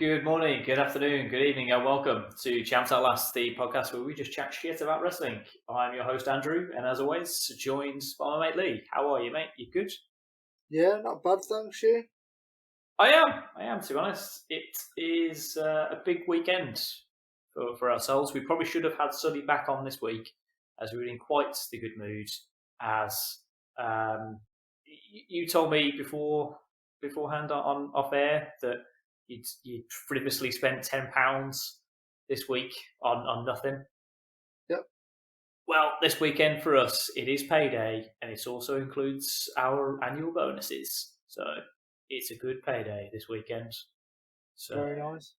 Good morning, good afternoon, good evening, and welcome to Champs at Last, the podcast where we just chat shit about wrestling. I'm your host, Andrew, and as always, joined by my mate Lee. How are you, mate? You good? Yeah, not bad, thanks, you. I am, to be honest. It is a big weekend for ourselves. We probably should have had Sully back on this week, as we were in quite the good mood. As you told me beforehand on off air that you'd frivolously spent £10 this week on nothing. Yep. Well, this weekend for us, it is payday, and it also includes our annual bonuses. So it's a good payday this weekend. So Very nice.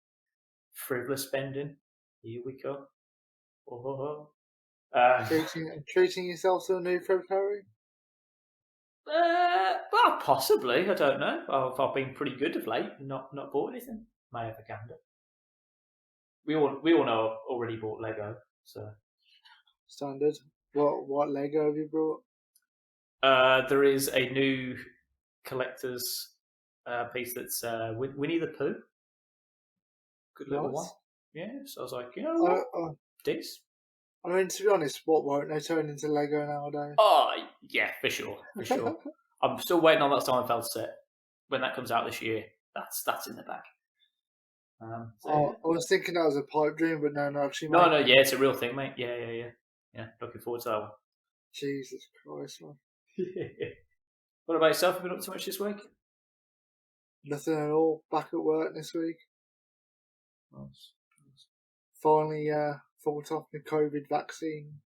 Frivolous spending. Here we go. Treating yourself to a new February? Well, possibly. I don't know. I've been pretty good of late. Not bought anything. May have a gander. We all know I've already bought Lego. So Standard. What Lego have you brought? there is a new collector's piece that's Winnie the Pooh. Good little one. Yeah. So I was like, you know what? This. I mean, to be honest, what won't they turn into Lego nowadays? Oh, yeah, for sure. I'm still waiting on that Steinfeld set. When that comes out this year, that's in the bag. I was thinking that was a pipe dream, but no, actually. No, yeah, it's a real thing, mate. Yeah. Looking forward to that one. Jesus Christ, man. What about yourself? Have you been up to much this week? Nothing at all. Back at work this week. Nice. Finally, fought off the COVID vaccine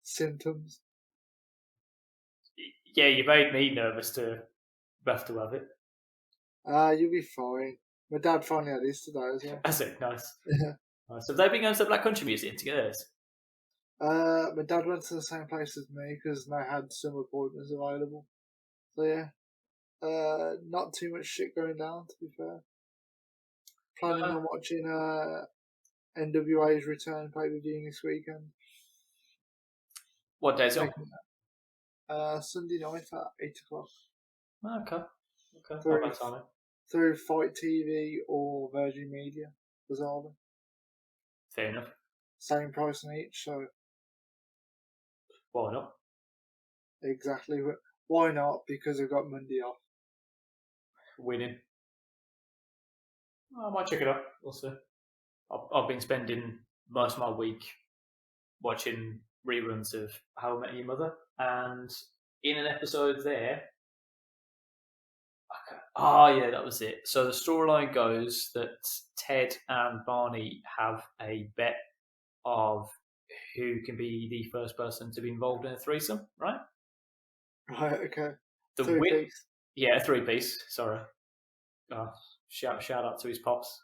symptoms. Yeah, you made me nervous to have it. You'll be fine. My dad finally had his today as well. That's it. Nice. Yeah. Nice. Have they been going to the Black Country Museum to get theirs? My dad went to the same place as me because they had some appointments available. So yeah, not too much shit going down, to be fair. Planning on watching NWA's return pay-per-view this weekend. What day's it on? Sunday night at 8 o'clock. Okay. Through Fight TV or Virgin Media, bizarrely. Fair enough. Same price on each, so. Why not? Exactly. Why not? Because I've got Monday off. Winning. I might check it out. We'll see. I've been spending most of my week watching reruns of How I Met Your Mother, and in an episode there, that was it. So the storyline goes that Ted and Barney have a bet of who can be the first person to be involved in a threesome, right? Right, okay. Three-piece. Yeah, a three-piece. Sorry. Shout out to his pops.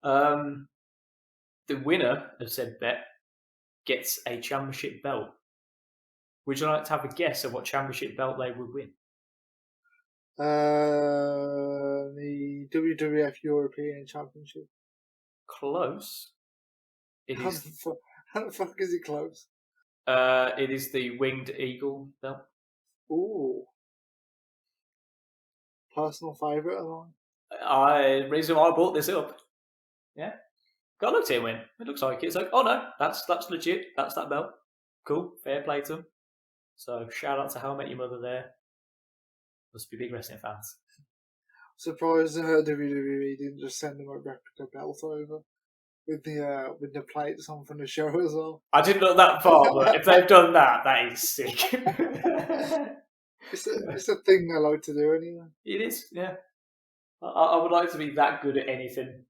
The winner of said bet gets a championship belt. Would you like to have a guess of what championship belt they would win? The WWF European Championship. Close. How the fuck is it close? It is the Winged Eagle belt. Ooh. Personal favourite of mine. Reason why I brought this up. Yeah. Got looked at it and went, it looks like it. It's like, oh no, that's legit. That's that belt. Cool. Fair play to them. So shout out to How I Met Your Mother there. Must be big wrestling fans. Surprised WWE didn't just send them a replica belt over with the plates on from the show as well. I didn't look that far, but if they've done that, that is sick. It's a thing they like to do anyway. It is, yeah. I would like to be that good at anything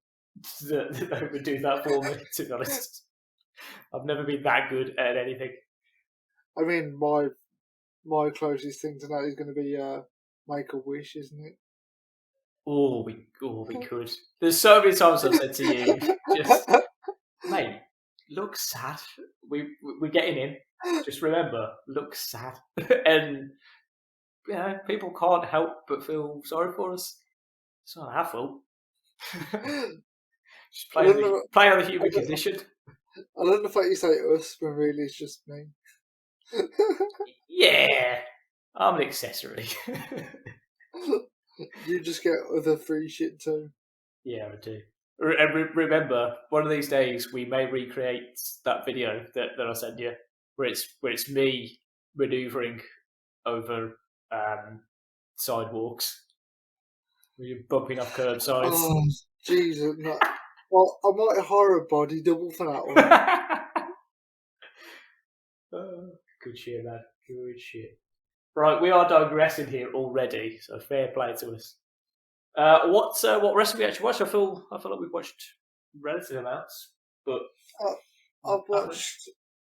that they would do that for me, to be honest. I've never been that good at anything. I mean, my closest thing to that is going to be Make a Wish, isn't it? Oh, we could. There's so many times I've said to you, just, mate, look sad. We're getting in. Just remember, look sad. And, people can't help but feel sorry for us. It's not our fault. Just play on the human condition. I don't know if you say us, but really it's just me. Yeah, I'm an accessory. You just get other free shit too. Yeah, I do. And remember, one of these days we may recreate that video that I sent you, where it's me manoeuvring over sidewalks, where you're bumping off curbsides. Oh, Jesus, no. Well, I might hire a body double for that one. Good shit, man. Good shit. Right, we are digressing here already, so fair play to us. What wrestling we actually watched? I feel like we've watched relative amounts, but I've watched.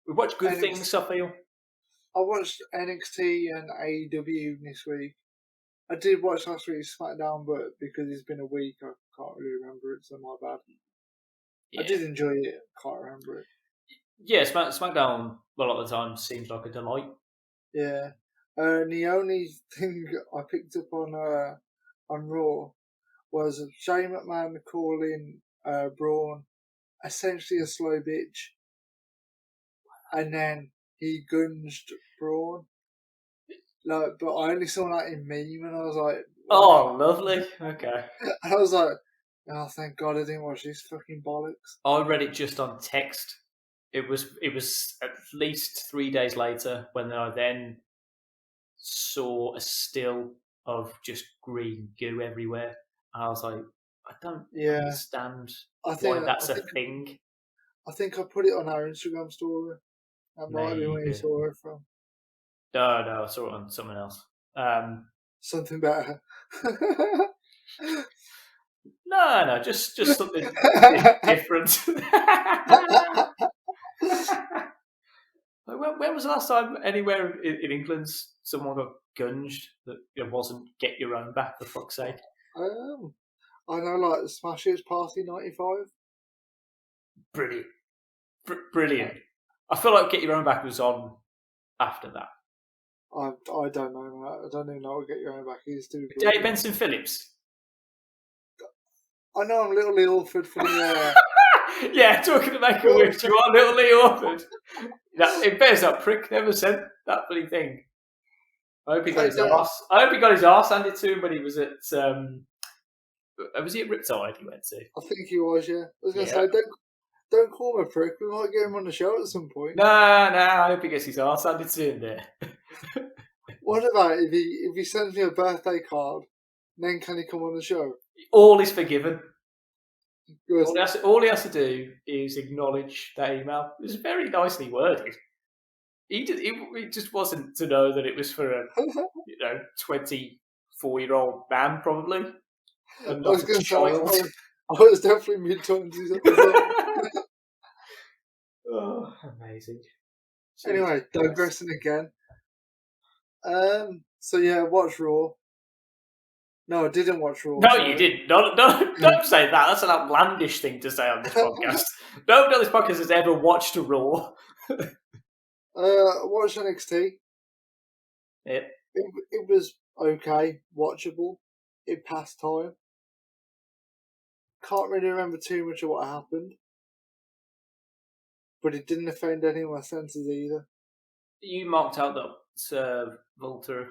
we've watched good NXT. things. I feel. I watched NXT and AEW this week. I did watch last week's SmackDown, but because it's been a week, I can't really remember it, so my bad. Yeah. I did enjoy it, can't remember it. Yeah, SmackDown a lot of the time seems like a delight. Yeah. The only thing I picked up on Raw was Shane McMahon calling Braun essentially a slow bitch, and then he gunged Braun. Like, but I only saw that in meme, and I was like, "Oh, lovely." Okay. I was like, oh, thank God I didn't watch this fucking bollocks. I read it just on text. It was at least 3 days later when I then saw a still of just green goo everywhere. And I was like, I don't understand why that's a thing. I think I put it on our Instagram story. That might be where you saw it from. No, I saw it on someone else. Something better. No, just something different. When was the last time anywhere in England someone got gunged that it wasn't get your own back, for fuck's sake? I know, like the Smash Hits Party 95. Brilliant. Brilliant. I feel like Get Your Own Back was on after that. I don't know, mate. I don't even know what Get Your Own Back is. Dave Benson Phillips. I know I'm Little Lee Orford from the... Yeah, talking to make a wish, you are Little Lee Orford. It bears that prick never sent that bloody thing. I hope he got his arse. I hope he got his arse handed to him when he was at... was he at Riptide he went to? I think he was, yeah. I was going to say, don't call him a prick. We might get him on the show at some point. No, I hope he gets his arse handed to him there. What about if he sends me a birthday card, then can he come on the show? All is forgiven. Good. All he has to do is acknowledge that email. It was very nicely worded. It just wasn't to know that it was for a 24-year-old man, probably. And not a child. I was definitely mid-20s at the time. Oh, amazing. Anyway, digressing again. So yeah, watch Raw. No, I didn't watch Raw. No, you didn't. Don't say that. That's an outlandish thing to say on this podcast. Nobody on this podcast has ever watched a Raw. Watched NXT. Yeah. It was okay, watchable. It passed time. Can't really remember too much of what happened. But it didn't offend any of my senses either. You marked out that Volta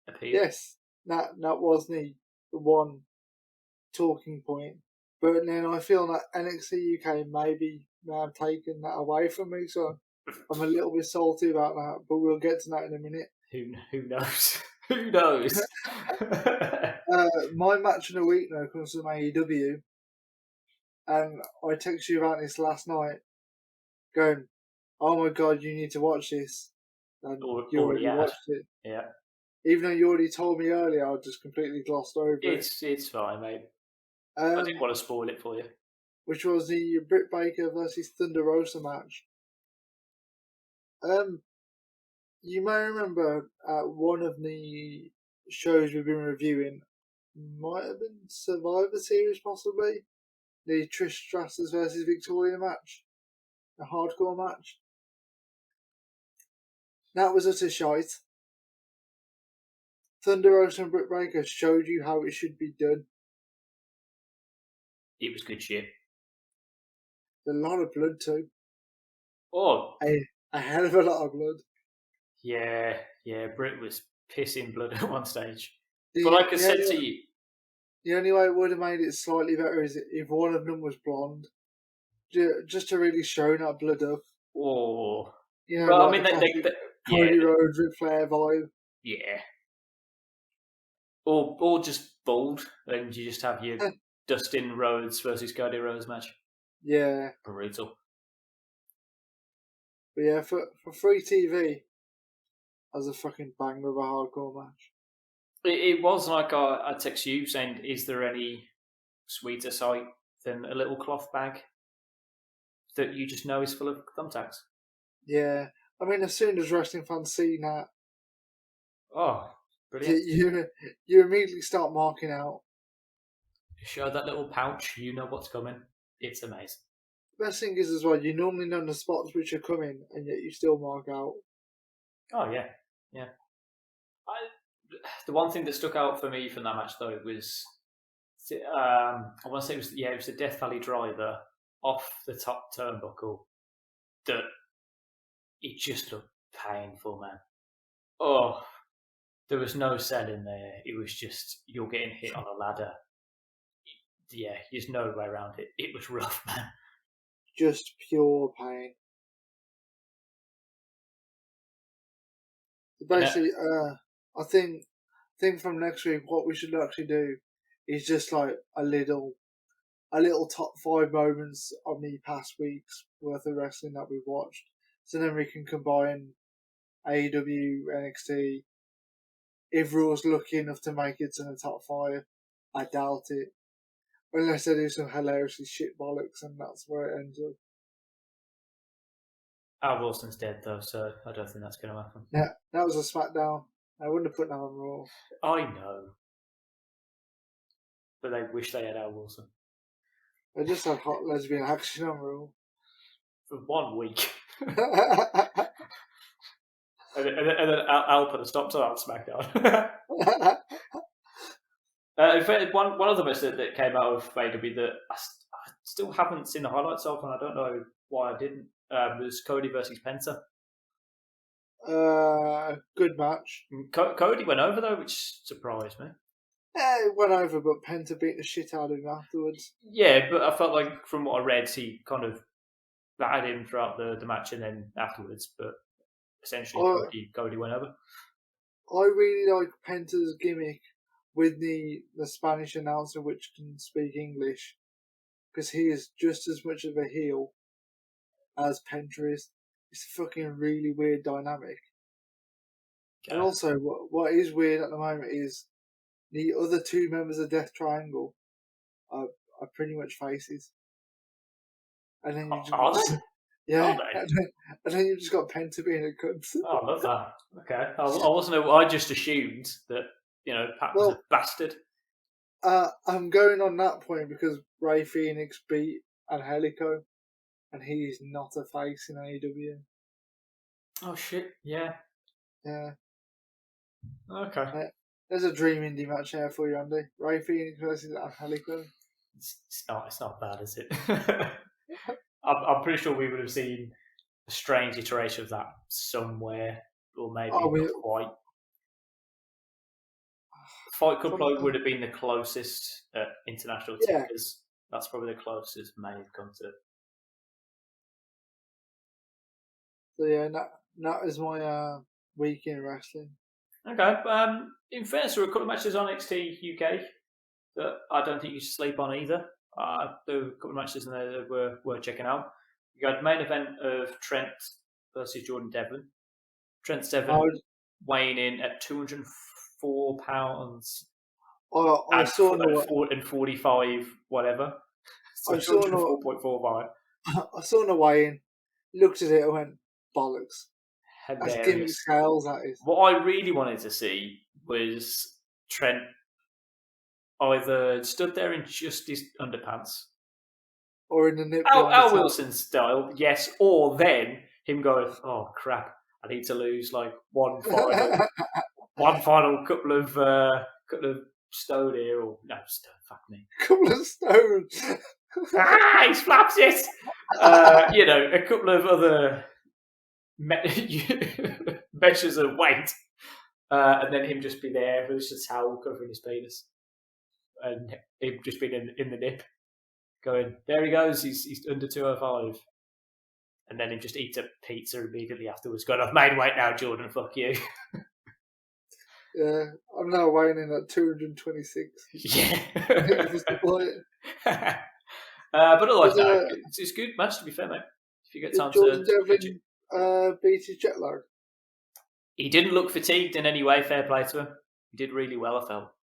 appeared. Yes, that was the one talking point. But then I feel that NXT UK maybe have taken that away from me, so I'm a little bit salty about that. But we'll get to that in a minute. Who knows? Who knows? My match of the week now comes from AEW, and I texted you about this last night, going, "Oh my God, you need to watch this." And you already watched it. Yeah. Even though you already told me earlier, I just completely glossed over it. It's fine, mate. I didn't want to spoil it for you. Which was the Britt Baker versus Thunder Rosa match. You may remember one of the shows we've been reviewing might have been Survivor Series, possibly. The Trish Stratus versus Victoria match. A hardcore match. That was utter shite. Thunder Rosa and Britt Baker showed you how it should be done. It was good shit. A lot of blood too. Oh. A hell of a lot of blood. Yeah, Britt was pissing blood at one stage. But like I said to you, The only way it would have made it slightly better is if one of them was blonde, just to really show that blood up. Oh, You know, well, I like mean, the classic Cody Rhodes Ric Flair vibe. yeah. Or just bald, and you just have your Dustin Rhodes versus Cody Rhodes match. Yeah. Brutal. But yeah, for free TV, as a fucking banger of a hardcore match. It was like I text you saying, is there any sweeter sight than a little cloth bag that you just know is full of thumbtacks? Yeah. I mean, as soon as wrestling fans see that, Oh, brilliant. you immediately start marking out. Show that little pouch, you know what's coming. It's amazing. Best thing is as well, you normally know the spots which are coming, and yet you still mark out. Oh, yeah. Yeah. The one thing that stuck out for me from that match, though, was I want to say it was the Death Valley driver off the top turnbuckle that it just looked painful, man. Oh, there was no selling there. It was just you're getting hit on a ladder. Yeah, there's no way around it. It was rough, man. Just pure pain. Basically, I think from next week, what we should actually do is just like a little top 5 moments of the past week's worth of wrestling that we've watched. So then we can combine AEW, NXT. If Raw's lucky enough to make it to the top 5, I doubt it. Unless they do some hilariously shit bollocks, and that's where it ends up. Al Wilson's dead, though, so I don't think that's going to happen. Yeah, that was a SmackDown. I wouldn't have put that on Raw. I know. But they wish they had Al Wilson. They just had hot lesbian action on Raw. For 1 week. and then Al put a stop to that on SmackDown. In fact, one other match that came out of AEW that I still haven't seen the highlights of, and I don't know why I didn't, was Cody versus Pencer. Good match. Cody went over, though, which surprised me. Yeah, it went over, but Penta beat the shit out of him afterwards. Yeah, but I felt like from what I read, he kind of battered him throughout the match and then afterwards, but essentially Cody went over. I really like Penta's gimmick with the Spanish announcer which can speak English, because he is just as much of a heel as Penta is. It's a fucking really weird dynamic. Okay. And also, what is weird at the moment is the other 2 members of Death Triangle are pretty much faces. And then you just yeah, and then you just got Penta being a cunt. Oh, I love that. Okay, I wasn't. I just assumed that Pat was a bastard. I'm going on that point because Ray Phoenix beat Angelico, and he's not a face in AEW. Oh shit! Yeah. Yeah. Okay. There's a dream indie match here for you, Andy. Ray Phoenix versus Angelico. It's not bad, is it? I'm pretty sure we would have seen a strange iteration of that somewhere, or maybe not quite. Fight Club would have been the closest international tickers. That's probably the closest may have come to. So yeah, that is my week in wrestling. Okay. In fairness, there were a couple of matches on NXT UK that I don't think you should sleep on either. There were a couple of matches in there that were worth checking out. You got the main event of Trent versus Jordan Devlin. Trent Devlin weighing in at 204 pounds. I saw and 45 whatever. So 204.45. I saw the weigh-in, looked at it, and went bollocks. Hilarious. That's gimmick scales, that is. What I really wanted to see was Trent either stood there in just his underpants, or in the nip. Al Wilson style, yes, or then him going, "Oh crap, I need to lose like one final couple of stone here, or no stone, fuck me, couple of stone." He slaps it. A couple of other measures of weight, and then him just be there with just a towel covering his penis. and him just been in the nip, going, there he goes, he's under 205. And then he just eats a pizza immediately afterwards, going, I've made weight now, Jordan, fuck you. Yeah, I'm now weighing in at 226. Yeah. But otherwise, no, it's a good match, to be fair, mate. If you get time Jordan to Devlin beat his jet lag? He didn't look fatigued in any way, fair play to him. He did really well, I felt.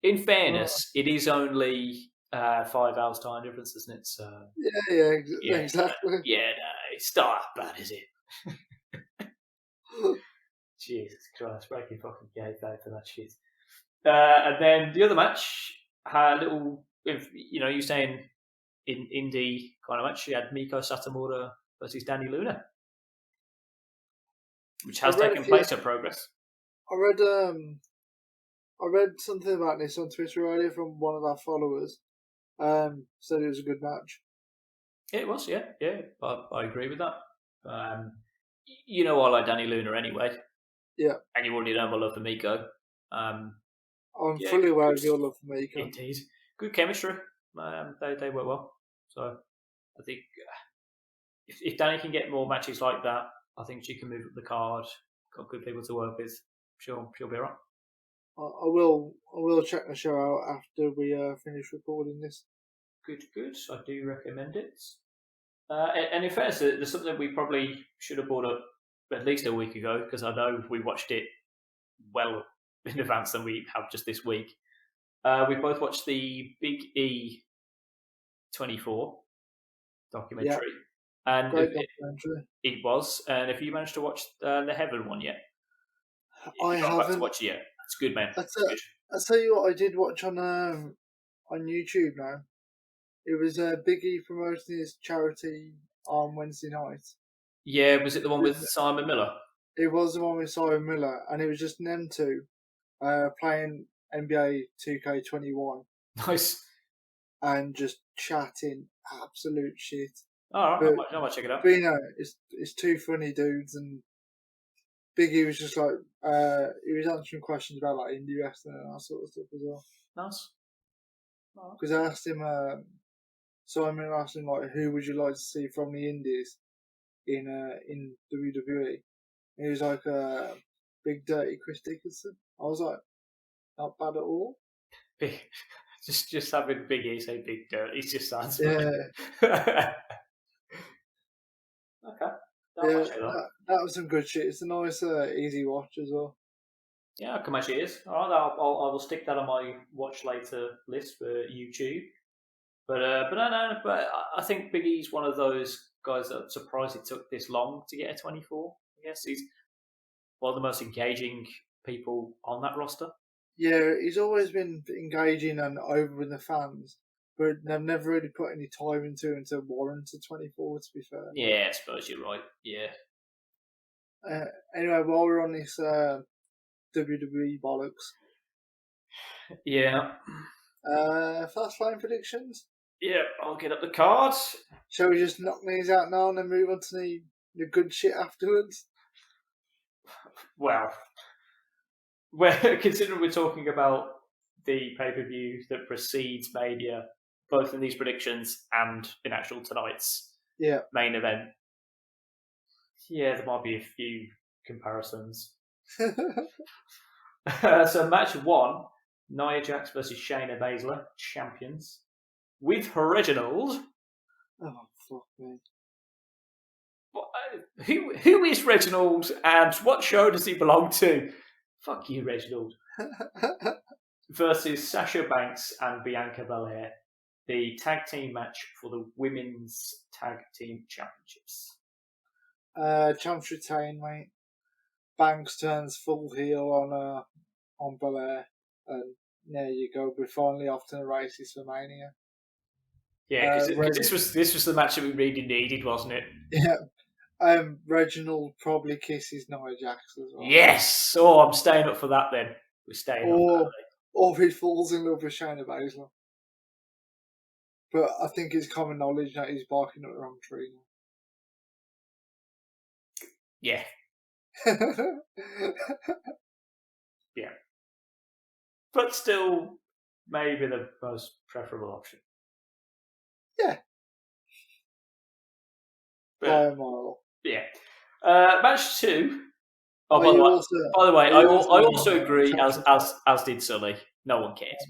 In fairness, it is only 5 hours time difference, isn't it? So Yeah, exactly. Yeah, no, it's not that bad, is it? Jesus Christ, breaking fucking kayfabe for that shit. And then the other match had a little, you're saying in indie kind of match, you had Miko Satomura versus Danny Luna, which has taken place in progress. I read something about this on Twitter earlier from one of our followers. Said it was a good match. It was, yeah. I agree with that. I like Danny Luna anyway. Yeah. And you already know my love for Miko. I'm fully aware of your love for Miko. Indeed. Good chemistry. They work well. So I think if Danny can get more matches like that, I think she can move up the card. Got good people to work with. She'll be alright. I will check the show out after we finish recording this. Good. I do recommend it. And in fairness, there's something we probably should have brought up at least a week ago, because I know we watched it well in advance than we have just this week. We both watched the Big E 24 documentary. Yeah. And great documentary. It was. And have you managed to watch the Heaven one yet? I haven't watched it yet. It's good, man. I'll tell you what I did watch on YouTube now. It was Big E promoting his charity on Wednesday night. Yeah, was it the one with Simon Miller? It was the one with Simon Miller, and it was just them two playing NBA 2K21. Nice. And just chatting absolute shit. All right, I might check it out. But it's two funny dudes, and Big E was just like he was answering questions about like indie wrestling and that sort of stuff as well. Nice. Because I asked him, Simon asked him like, who would you like to see from the indies in WWE? And he was like, Big Dirty Chris Dickinson. I was like, not bad at all. Just having Big E say Big Dirty just sounds funny. Yeah. Okay. That was some good shit. It's a nice, easy watch as well. Yeah, I can imagine it is. All right, I will stick that on my watch later list for YouTube. But I think Big E's one of those guys that I'm surprised it took this long to get a 24. I guess he's one of the most engaging people on that roster. Yeah, he's always been engaging and over with the fans, but they've never really put any time into him to warrant a 24, to be fair. Yeah, I suppose you're right. Yeah. Anyway, while we're on this WWE bollocks. Yeah. Fastlane predictions? Yeah, I'll get up the cards. Shall we just knock these out now and then move on to the good shit afterwards? Well, considering we're talking about the pay-per-view that precedes Mania, both in these predictions and in actual tonight's main event, there might be a few comparisons. So match 1, Nia Jax versus Shayna Basler, champions, with Reginald. Oh, fuck me. Who is Reginald and what show does he belong to? Fuck you, Reginald. Versus Sasha Banks and Bianca Belair, the tag team match for the Women's Tag Team Championships. Champs retain, mate. Banks turns full heel on Belair, and there you go. We're finally off to the races for Mania. Yeah, because this was the match that we really needed, wasn't it? Yeah. Reginald probably kisses Nia Jax as well. Yes! Oh, I'm staying up for that then. We're staying up for that. Or he falls in love with Shayna Basler. But I think it's common knowledge that he's barking at the wrong tree now. Yeah. Yeah. But still, maybe the most preferable option. Yeah. But, By a mile. yeah. Match 2. Oh, Are by the you way, also- by the way, are I you also also agree, championship? as did Sully. No one cares.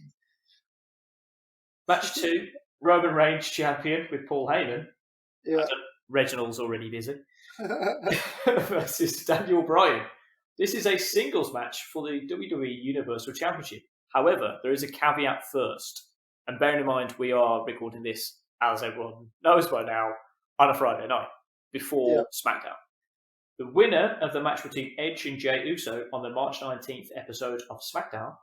Match 2, Roman Reigns champion with Paul Heyman. Yeah. Reginald's already busy. Versus Daniel Bryan. This is a singles match for the WWE Universal Championship. However, there is a caveat first. And bearing in mind, we are recording this, as everyone knows by now, on a Friday night before SmackDown. The winner of the match between Edge and Jey Uso on the March 19th episode of SmackDown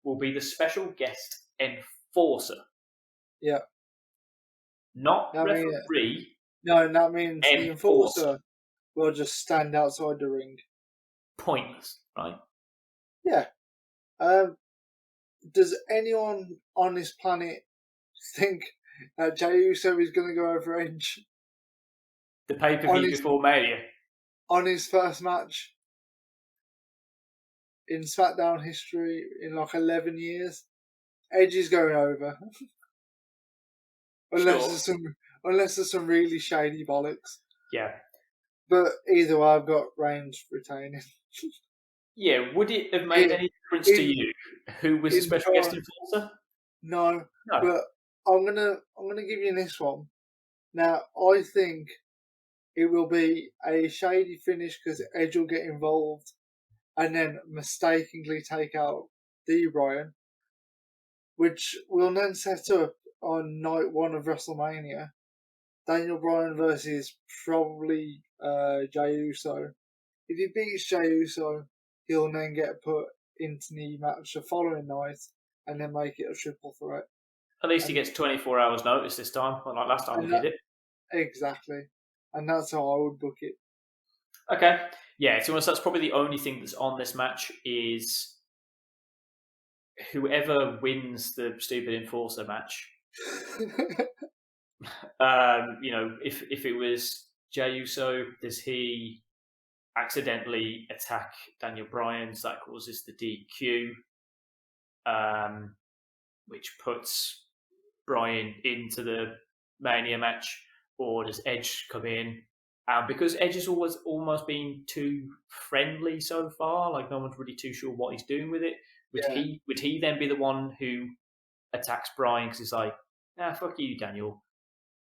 will be the special guest enforcer. Yeah. Not referee. No, that means the enforcer will just stand outside the ring. Pointless, right? Yeah. Does anyone on this planet think that Jey Uso is going to go over Edge? The pay-per-view before Mania. On his first match in SmackDown history in like 11 years? Edge is going over. Unless there's some really shady bollocks. Yeah. But either way, I've got Reigns retaining. Yeah, would it have made any difference to you who was the special guest enforcer? No, but I'm gonna give you this one. Now, I think it will be a shady finish because Edge will get involved and then mistakenly take out D. Bryan, which will then set up on night 1 of WrestleMania. Daniel Bryan versus probably Jey Uso. If he beats Jey Uso, he'll then get put into the match the following night and then make it a triple threat. At least he gets 24 hours notice this time, unlike last time he did it. Exactly. And that's how I would book it. Okay. Yeah, to be honest, that's probably the only thing that's on this match is whoever wins the stupid enforcer match. If it was Jey Uso, does he accidentally attack Daniel Bryan, so that causes the DQ, which puts Bryan into the Mania match, or does Edge come in? Because Edge has always almost been too friendly so far, like no one's really too sure what he's doing with it. Would he then be the one who attacks Bryan because he's like, fuck you, Daniel.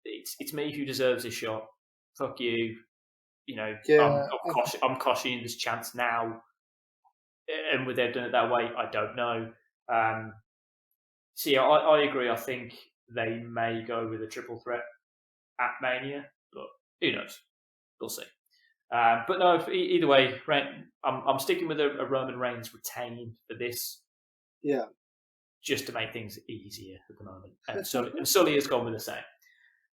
It's me who deserves this shot. Fuck you. I'm cautioning this chance now. And would they have done it that way? I don't know. I agree. I think they may go with a triple threat at Mania, but who knows? We'll see. But no, either way, I'm sticking with a Roman Reigns retain for this. Yeah. Just to make things easier at the moment. And Sully has gone with the same.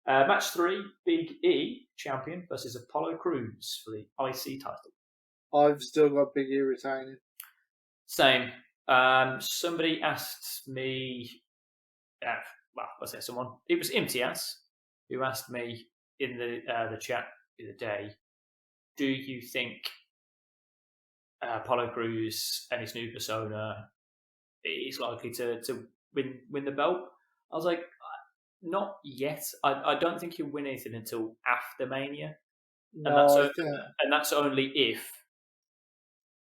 Match 3, Big E champion versus Apollo Crews for the IC title. I've still got Big E retaining. Same. Somebody asked me, I say someone. It was Imtiaz who asked me in the chat the other day, do you think Apollo Crews and his new persona is likely to win the belt? I was like, not yet. I don't think he'll win anything until after Mania. And that's only if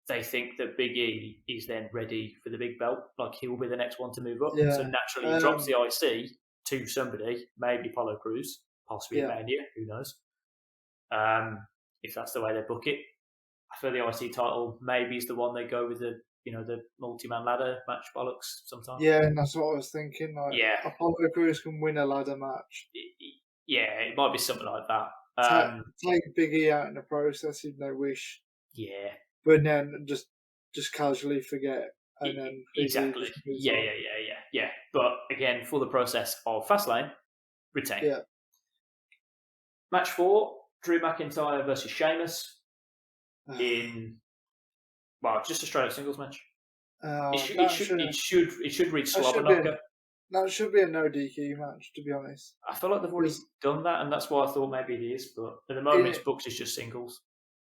they think that Big E is then ready for the big belt. Like, he will be the next one to move up. Yeah. So naturally he drops the IC to somebody, maybe Apollo Crews, possibly Mania, who knows. If that's the way they book it. For the IC title, maybe is the one they go with the multi-man ladder match bollocks sometimes. Yeah, and that's what I was thinking. Apollo Crews can win a ladder match. It might be something like that. Take Big E out in the process if they wish. Yeah. But then just casually forget. And then exactly. Yeah. But again, for the process of Fastlane, retain. Yeah. Match 4, Drew McIntyre versus Sheamus. Just a straight up singles match. It should read slobber knocker. That should be a no DQ match, to be honest. I feel like they've already done that, and that's why I thought maybe it is. But at the moment, it's booked as just singles.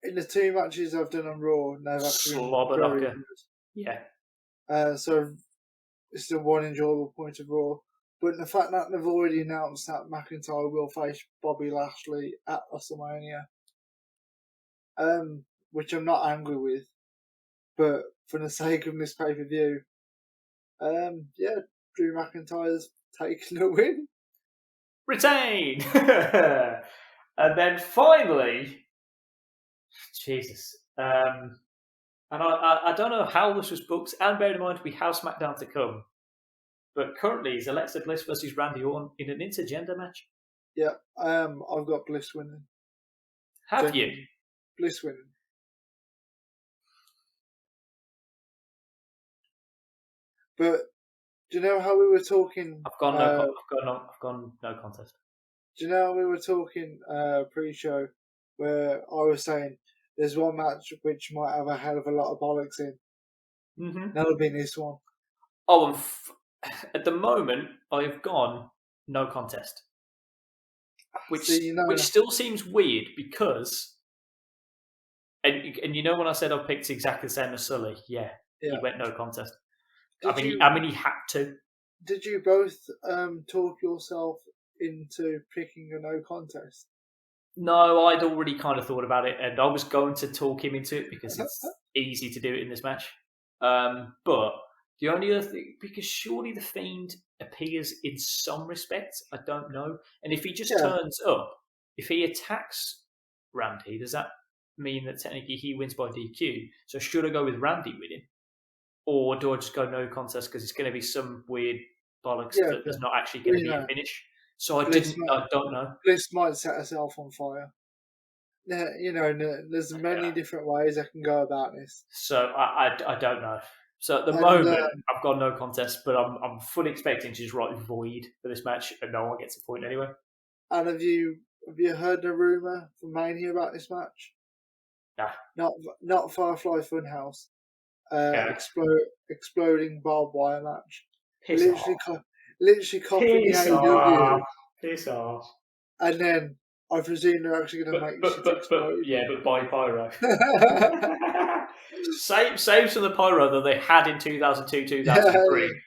In the 2 matches I've done on Raw, they've actually slobber knocker. Yeah. So it's the one enjoyable point of Raw. But the fact that they've already announced that McIntyre will face Bobby Lashley at WrestleMania, which I'm not angry with, but for the sake of this pay-per-view, Drew McIntyre's taking the win. Retain! And then finally, Jesus. And I don't know how this was booked, and bear in mind we have SmackDown to come. But currently, it's Alexa Bliss versus Randy Orton in an intergender match. Yeah, I've got Bliss winning. Have you? Bliss winning. But do you know how we were talking? I've gone no contest. Do you know how we were talking pre-show where I was saying there's one match which might have a hell of a lot of bollocks in? Mm-hmm. That'll be this one. Oh, at the moment, I've gone no contest. Which still seems weird because, and you know when I said I picked exactly the same as Sully, he went no contest. I mean, he had to. Did you both talk yourself into picking a no contest? No, I'd already kind of thought about it, and I was going to talk him into it because it's easy to do it in this match. But the only other thing, because surely the Fiend appears in some respects, I don't know. And if he just turns up, if he attacks Randy, does that mean that technically he wins by DQ? So should I go with Randy winning? Or do I just go no contest because it's going to be some weird bollocks that there's not actually going to be a finish? So I don't know. Bliss might set herself on fire. There's many different ways I can go about this. So I don't know. So at the moment, I've got no contest, but I'm fully expecting to just write void for this match, and no one gets a point anyway. And have you heard the rumor from Mania about this match? Nah. Not Firefly Funhouse. Exploding barbed wire match. Literally copying the AEW. Piss off. And then I presume they're actually going to make shit explode. But by pyro. Same to the pyro that they had in 2002, 2003.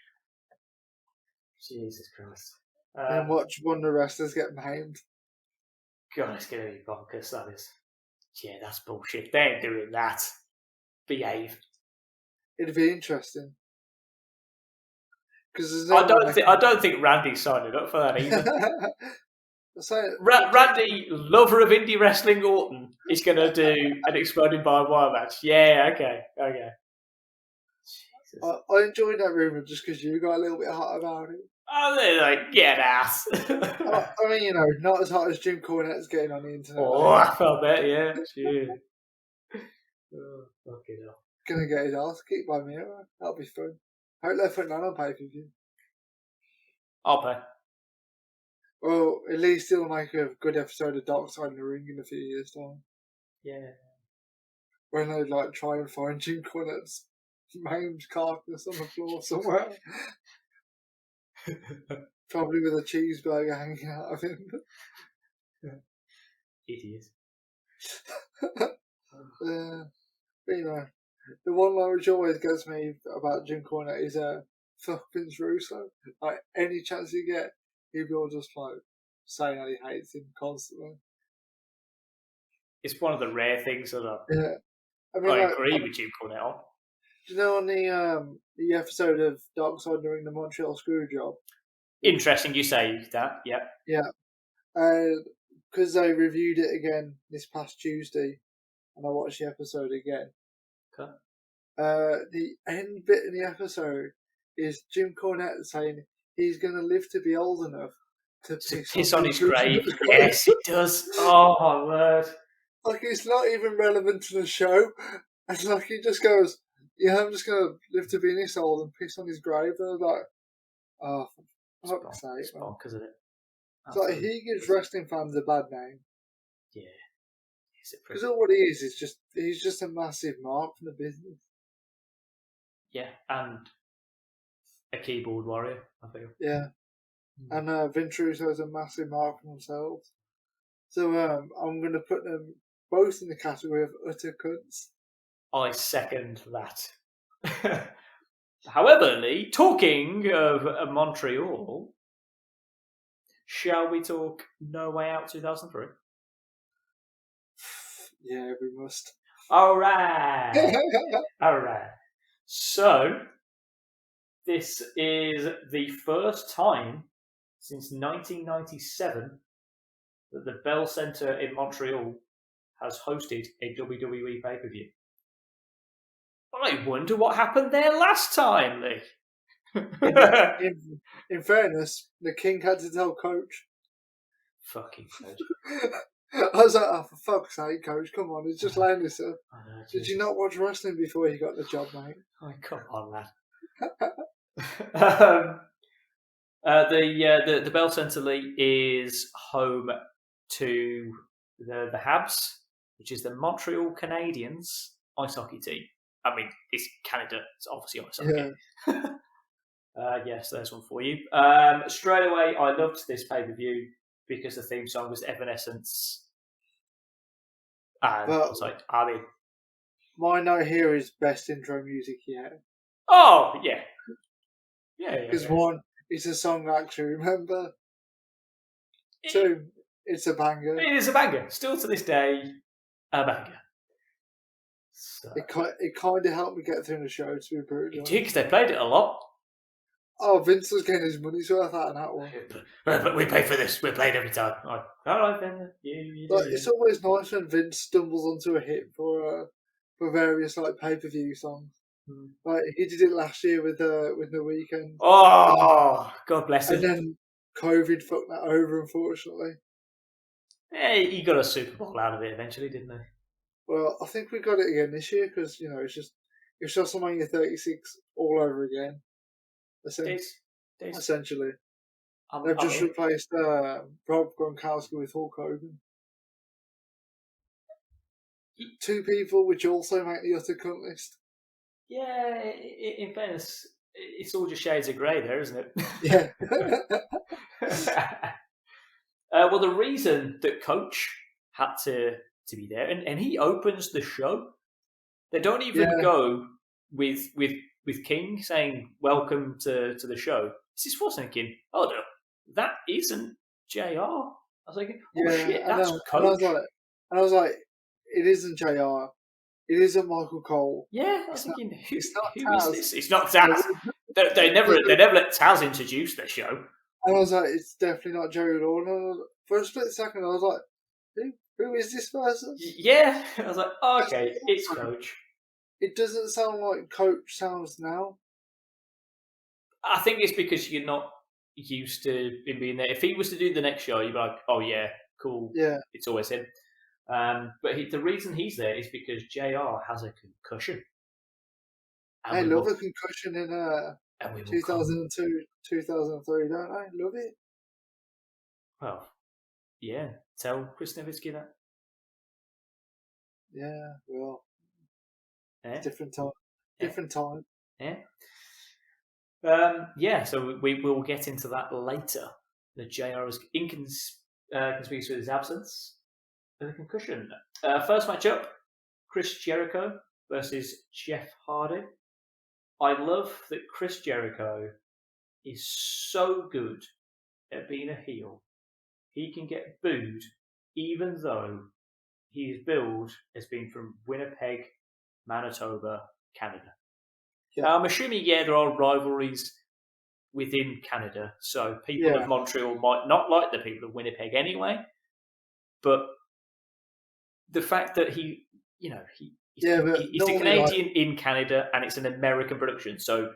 Jesus Christ. And watch one of the wrestlers get maimed. God, it's going to be bonkers, that is. Yeah, that's bullshit. They ain't doing that. Behave. It'd be interesting. Because I don't think Randy's signing up for that either. Randy, lover of indie wrestling Orton, is going to do an exploding barbed wire match. Yeah, okay. I enjoyed that rumor just because you got a little bit hot about it. Oh, they're like, get ass. I mean, not as hot as Jim Cornette's getting on the internet. Oh, I felt that, yeah. Cheers. Oh, fucking hell. Gonna get his ass kicked by me. That'll be fun. I hope they're putting that on pay-per-view. I'll pay. Well, at least he'll make a good episode of Dark Side of the Ring in a few years' time. Yeah. When they try and find Jim Cornette's maimed carcass on the floor somewhere. Probably with a cheeseburger hanging out of him. Idiot. The one line which always gets me about Jim Cornette is fuck Vince Russo. Any chance you get, he will just say how he hates him constantly. It's one of the rare things that I agree with Jim Cornette on. Do you know on the episode of Dark Side during the Montreal Screwjob? Interesting you say that, yeah. Yeah. Because they reviewed it again this past Tuesday, and I watched the episode again. Okay. The end bit of the episode is Jim Cornette saying he's going to live to be old enough to piss on his grave. Yes, it does. Oh, my word. It's not even relevant to the show. It's he just goes, yeah, I'm just going to live to be this old and piss on his grave. And I was like, oh, for fuck's sake. It's bonkers, isn't it? It's he gives wrestling fans a bad name. Yeah. Because all what he is he's just a massive mark for the business. Yeah, and a keyboard warrior, I feel. Yeah. And Vince Russo is a massive mark for themselves. So I'm going to put them both in the category of utter cunts. I second that. However, Lee, talking of Montreal, shall we talk No Way Out 2003? Yeah, we must. All right. All right. So, this is the first time since 1997 that the Bell Centre in Montreal has hosted a WWE pay-per-view. I wonder what happened there last time, Lee. In fairness, the King had to tell Coach. Fucking Coach. I was like, oh, for fuck's sake, Coach, come on, it's just laying this up. know, Did you not watch wrestling before you got the job, mate? Oh, come on, lad. The Bell Centre, Lee, is home to the Habs, which is the Montreal Canadiens ice hockey team. I mean, it's Canada, it's obviously ice hockey. Yeah. Yes, there's one for you. Straight away, I loved this pay-per-view because the theme song was Evanescence. And But I was like, I mean... My note here is best intro music yet. Oh, yeah. Yeah. Because one, it's a song I actually remember. Two, it's a banger. It is a banger. Still to this day, a banger. So, it kind of helped me get through the show, to be brutally honest. It did, because they played it a lot. Oh, Vince was getting his money's worth out of that one. But we pay for this. We're played every time. Like, all right, then. It's always nice when Vince stumbles onto a hit for various pay-per-view songs. Like he did it last year with the Weeknd. Oh, God bless him. And then COVID fucked that over, unfortunately. Yeah, he got a Super Bowl out of it eventually, didn't he? Well, I think we got it again this year because it's WrestleMania 36 all over again. Essentially, they've just replaced Rob Gronkowski with Hulk Hogan. Two people which also make the utter cunt list. Yeah, in fairness, it's all just shades of grey there, isn't it? Yeah. Well, the reason that Coach had to be there, and he opens the show, they don't even go with King saying welcome to the show. This is thinking, oh no, that isn't JR. I was thinking, oh shit, that's Coach. And I was like, it isn't JR. It isn't Michael Cole. Yeah, I was thinking, who is this? It's not Taz. they never let Taz introduce their show. And I was like, it's definitely not Jerry Lawler. For a split second, I was like, who is this person? Yeah, I was like, oh, okay, it's Coach. It doesn't sound like Coach sounds now. I think it's because you're not used to him being there. If he was to do the next show, you'd be like, oh yeah, cool. Yeah, it's always him. But the reason he's there is because JR has a concussion. I love a concussion in 2002, 2003, don't I? Love it. Well, yeah. Tell Chris Nowitzki that. Yeah, well, different time. Different time. Yeah. Yeah, so we will get into that later. The JR is inconspicuous with his absence. The concussion. First matchup, Chris Jericho versus Jeff Hardy. I love that Chris Jericho is so good at being a heel. He can get booed even though his build has been from Winnipeg, Manitoba, Canada. Yeah. Now, I'm assuming, there are rivalries within Canada, so people of Montreal might not like the people of Winnipeg anyway, but the fact that he's a Canadian in Canada and it's an American production, so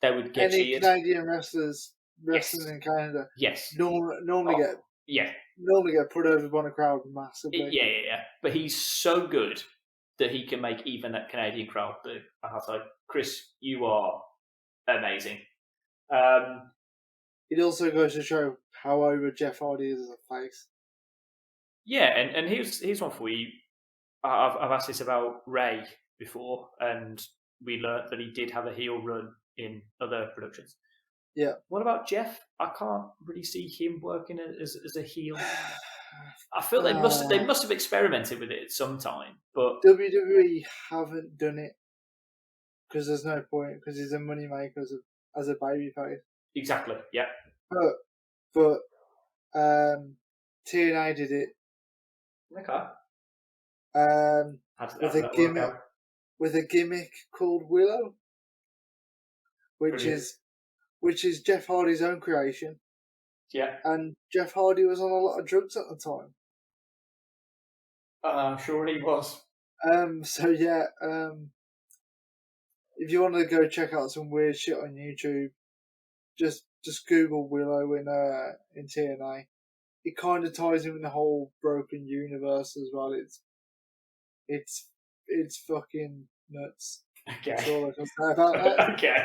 they would get any cheered. Canadian wrestlers wrestling in Canada. Yes, normally get put over by a crowd massively. Yeah. But he's so good that he can make even that Canadian crowd. I have to say, Chris, you are amazing. It also goes to show how over Jeff Hardy is as a face. Yeah, and here's one for you. I've asked this about Ray before, and we learnt that he did have a heel run in other productions. Yeah. What about Jeff? I can't really see him working as a heel. I feel they must have experimented with it at some time, but WWE haven't done it because there's no point because he's a moneymaker as a babyface. Exactly. Yeah. But TNA did it. Okay. With a gimmick called Willow, which is Jeff Hardy's own creation. Yeah. And Jeff Hardy was on a lot of drugs at the time. I'm sure he was. So yeah, if you want to go check out some weird shit on YouTube, just Google Willow in TNA. It kind of ties in with the whole broken universe as well. It's fucking nuts. Okay. That's all I can say about that. Okay.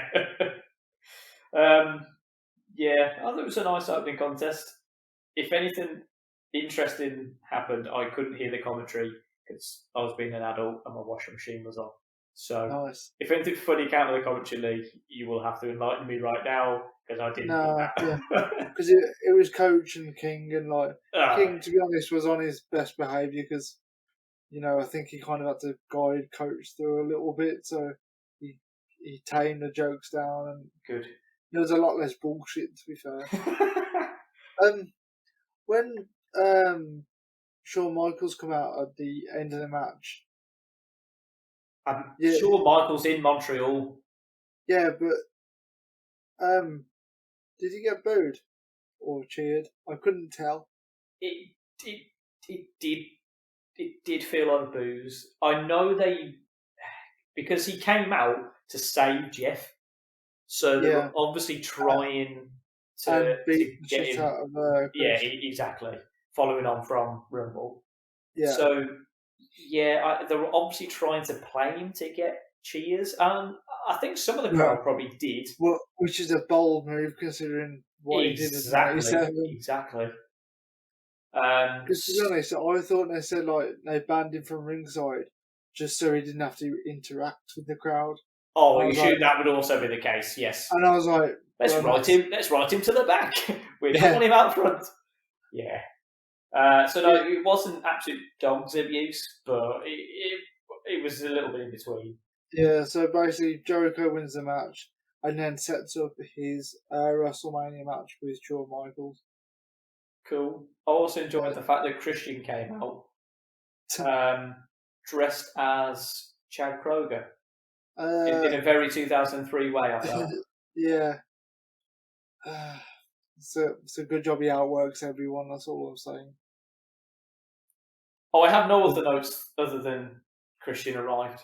Yeah, I thought it was a nice opening contest. If anything interesting happened, I couldn't hear the commentary because I was being an adult and my washing machine was on. So, Nice. if anything funny came out of the commentary league, you will have to enlighten me right now because I didn't hear that. Yeah, because it was Coach and King, and King, to be honest, was on his best behaviour because, I think he kind of had to guide Coach through a little bit, so he tamed the jokes down, and good. There was a lot less bullshit, to be fair. When Shawn Michaels come out at the end of the match, Shawn Michaels in Montreal. Yeah, but did he get booed or cheered? I couldn't tell. It did feel like boos. I know because he came out to save Jeff, so they were obviously trying to get him out of yeah, exactly. Following on from Rumble. Yeah. So yeah, they were obviously trying to play him to get cheers, and I think some of the crowd probably did. Well, which is a bold move considering what he did in 97. Exactly. Because to be honest, I thought they said they banned him from ringside just so he didn't have to interact with the crowd. Oh, you should. That would also be the case. Yes. And I was like, let's write him to the back. We don't want him out front. Yeah. So no, it wasn't absolute dog's abuse, but it was a little bit in between. Yeah. So basically, Jericho wins the match and then sets up his WrestleMania match with Shawn Michaels. Cool. I also enjoyed the fact that Christian came out dressed as Chad Kroger in a very 2003 way, I felt. Yeah. It's a good job he outworks everyone, that's all I'm saying. Oh, I have no other notes other than Christian arrived.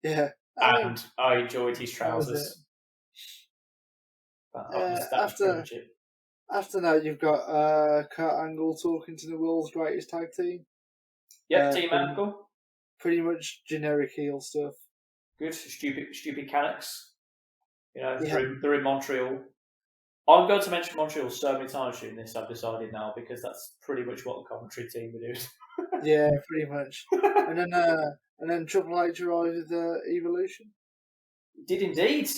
Yeah. And I enjoyed his trousers. After that, you've got Kurt Angle talking to the world's greatest tag team. Yep, Team Angle. Pretty much generic heel stuff. Good, stupid Canucks. They're in Montreal. I'm going to mention Montreal so many times during this, I've decided now, because that's pretty much what the commentary team were doing. Yeah, pretty much. and then Triple H arrived with Evolution. He did indeed.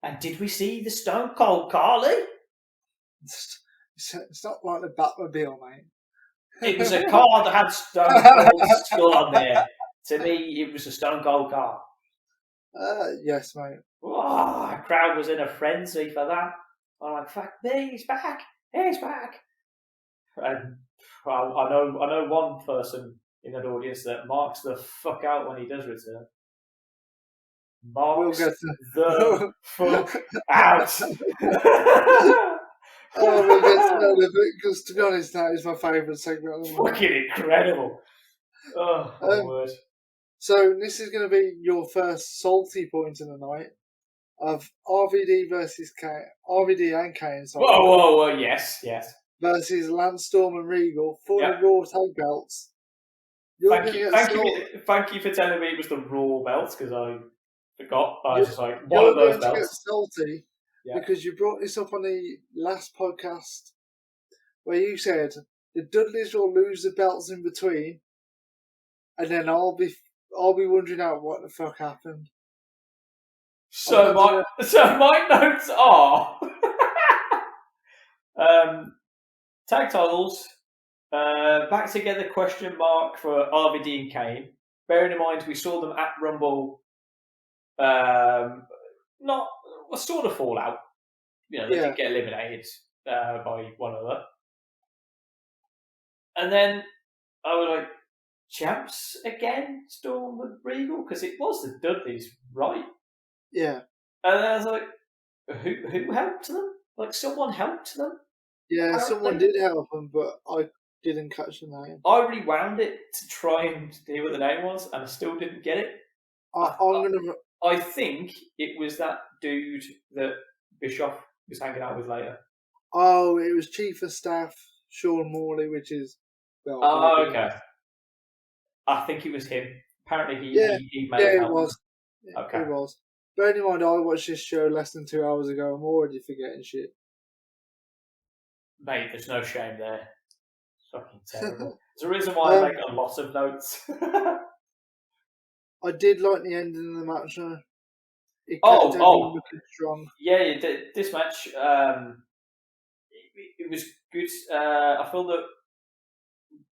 And did we see the Stone Cold Carly? It's not like the Batmobile, mate. It was a car that had Stone Cold's skull on there. To me, it was a Stone Cold car. Yes, mate. Oh, the crowd was in a frenzy for that. I'm like, fuck me, he's back. He's back. And I know one person in that audience that marks the fuck out when he does return. Marks the fuck out. We'll get to that in a bit, because to be honest, that is my favourite segment. Fucking incredible. Oh, my word. So this is going to be your first salty point of the night of RVD versus RVD and Kane. Whoa, yes. Versus Lance Storm and Regal for the Raw tag belts. Thank you for telling me it was the Raw belts, because I forgot. I was just like, one of those belts. You're going to get salty because you brought this up on the last podcast where you said the Dudleys will lose the belts in between, and then I'll be wondering out what the fuck happened. So my notes are tag titles, back together ? For RVD and Kane. Bearing in mind we saw them at Rumble not a sort of fallout. They did get eliminated by one another. And then I was like, champs again, Storm and Regal? Because it was the Dudleys, right? Yeah. And then I was like, who helped them? Like, someone helped them? Yeah, apparently. someone did help them, but I didn't catch the name. I rewound it to try and hear what the name was, and I still didn't get it. I think it was that dude that Bischoff was hanging out with later. Oh, it was Chief of Staff Sean Morley, which is... Oh, okay. I think it was him. Apparently he made it help. was. Okay. It was. Bear in mind, I watched this show less than 2 hours ago. I'm already forgetting shit. Mate, there's no shame there. It's fucking terrible. There's a reason why I make a lot of notes. I did like the ending of the match, though. It kept looking strong. Yeah, this match, it was good. I feel that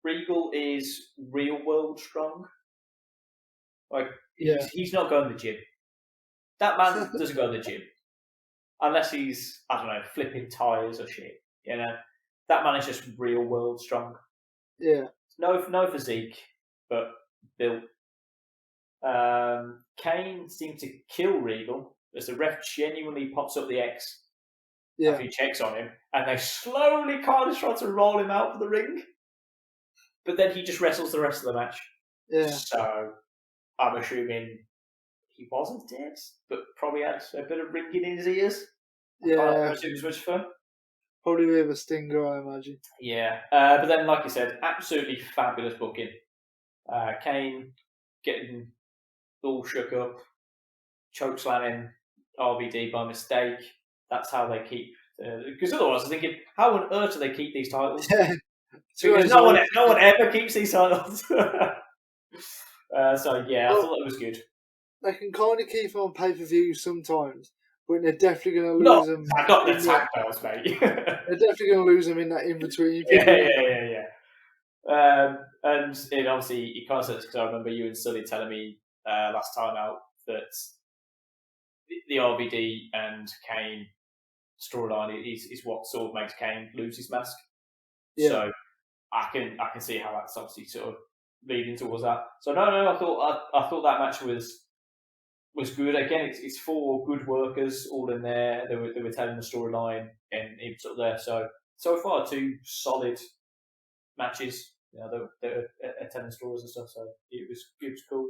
Regal is real world strong. Like, he's not going to the gym. That man doesn't go to the gym. Unless he's, I don't know, flipping tyres or shit. That man is just real world strong. Yeah. No physique, but built. Kane seemed to kill Regal as the ref genuinely pops up the X after he checks on him, and they slowly kind of try to roll him out for the ring. But then he just wrestles the rest of the match. Yeah. So I'm assuming he wasn't dead, but probably had a bit of ringing in his ears. Yeah. I assume it was much fun. Probably a bit of a stinger, I imagine. Yeah. But then, like you said, absolutely fabulous booking. Kane getting all shook up, chokeslamming RVD by mistake. That's how they keep. Because otherwise, I'm thinking, how on earth do they keep these titles? Because no one ever keeps these titles. So yeah, I thought that was good. They can kind of keep on pay-per-view sometimes, but they're definitely going to lose them. Not the tag belts, mate. They're definitely going to lose them in that in-between. Yeah. And obviously, you can't say this because I remember you and Sully telling me last time out that the RVD and Kane storyline is what sort of makes Kane lose his mask. Yeah. So I can see how that's obviously sort of leading towards that. So no, I thought that match was good. Again, it's four good workers all in there. They were telling the storyline and it was up there. So far, two solid matches. They were telling stories and stuff. So it was cool.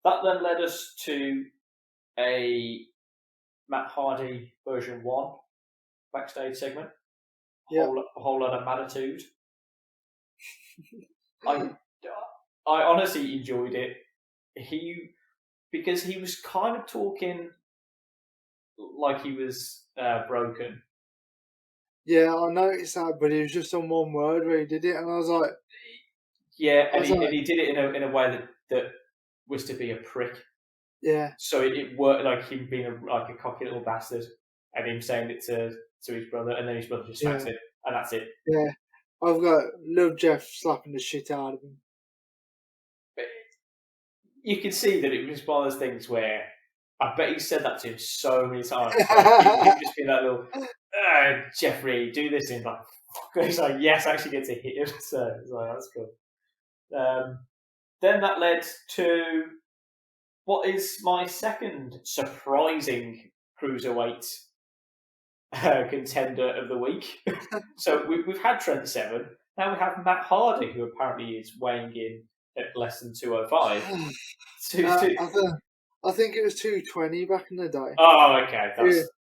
That then led us to a Matt Hardy version 1 backstage segment. A whole lot of attitude. I honestly enjoyed it. Because he was kind of talking like he was broken. Yeah, I noticed that, but it was just on one word where he did it, and I was like, yeah, and he did it in a way that was to be a prick. Yeah. So it worked like him being a cocky little bastard, and him saying it to his brother, and then his brother just smacks it, and that's it. Yeah, I've got love Jeff slapping the shit out of him. But you can see that it was one of those things where I bet he said that to him so many times. He'd just be that little, Jeffrey, do this, and he's like, yes, I actually get to hit him. So it's like, that's cool. Then that led to what is my second surprising cruiserweight contender of the week. So we've had Trent Seven. Now we have Matt Hardy, who apparently is weighing in at less than 205. I think it was 220 back in the day. Oh, okay.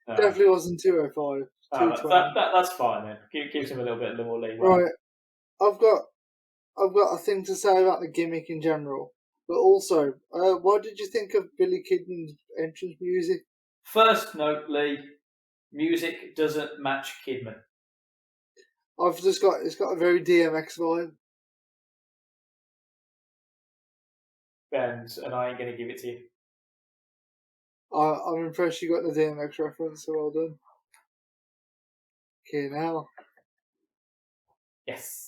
Definitely wasn't 205. That's fine then. Gives him a little bit more leeway. Right. I've got a thing to say about the gimmick in general, but also, what did you think of Billy Kidman's entrance music? First note, Lee, music doesn't match Kidman. It's got a very DMX vibe. And I ain't going to give it to you. I'm impressed you got the DMX reference, so well done. Okay, now. Yes.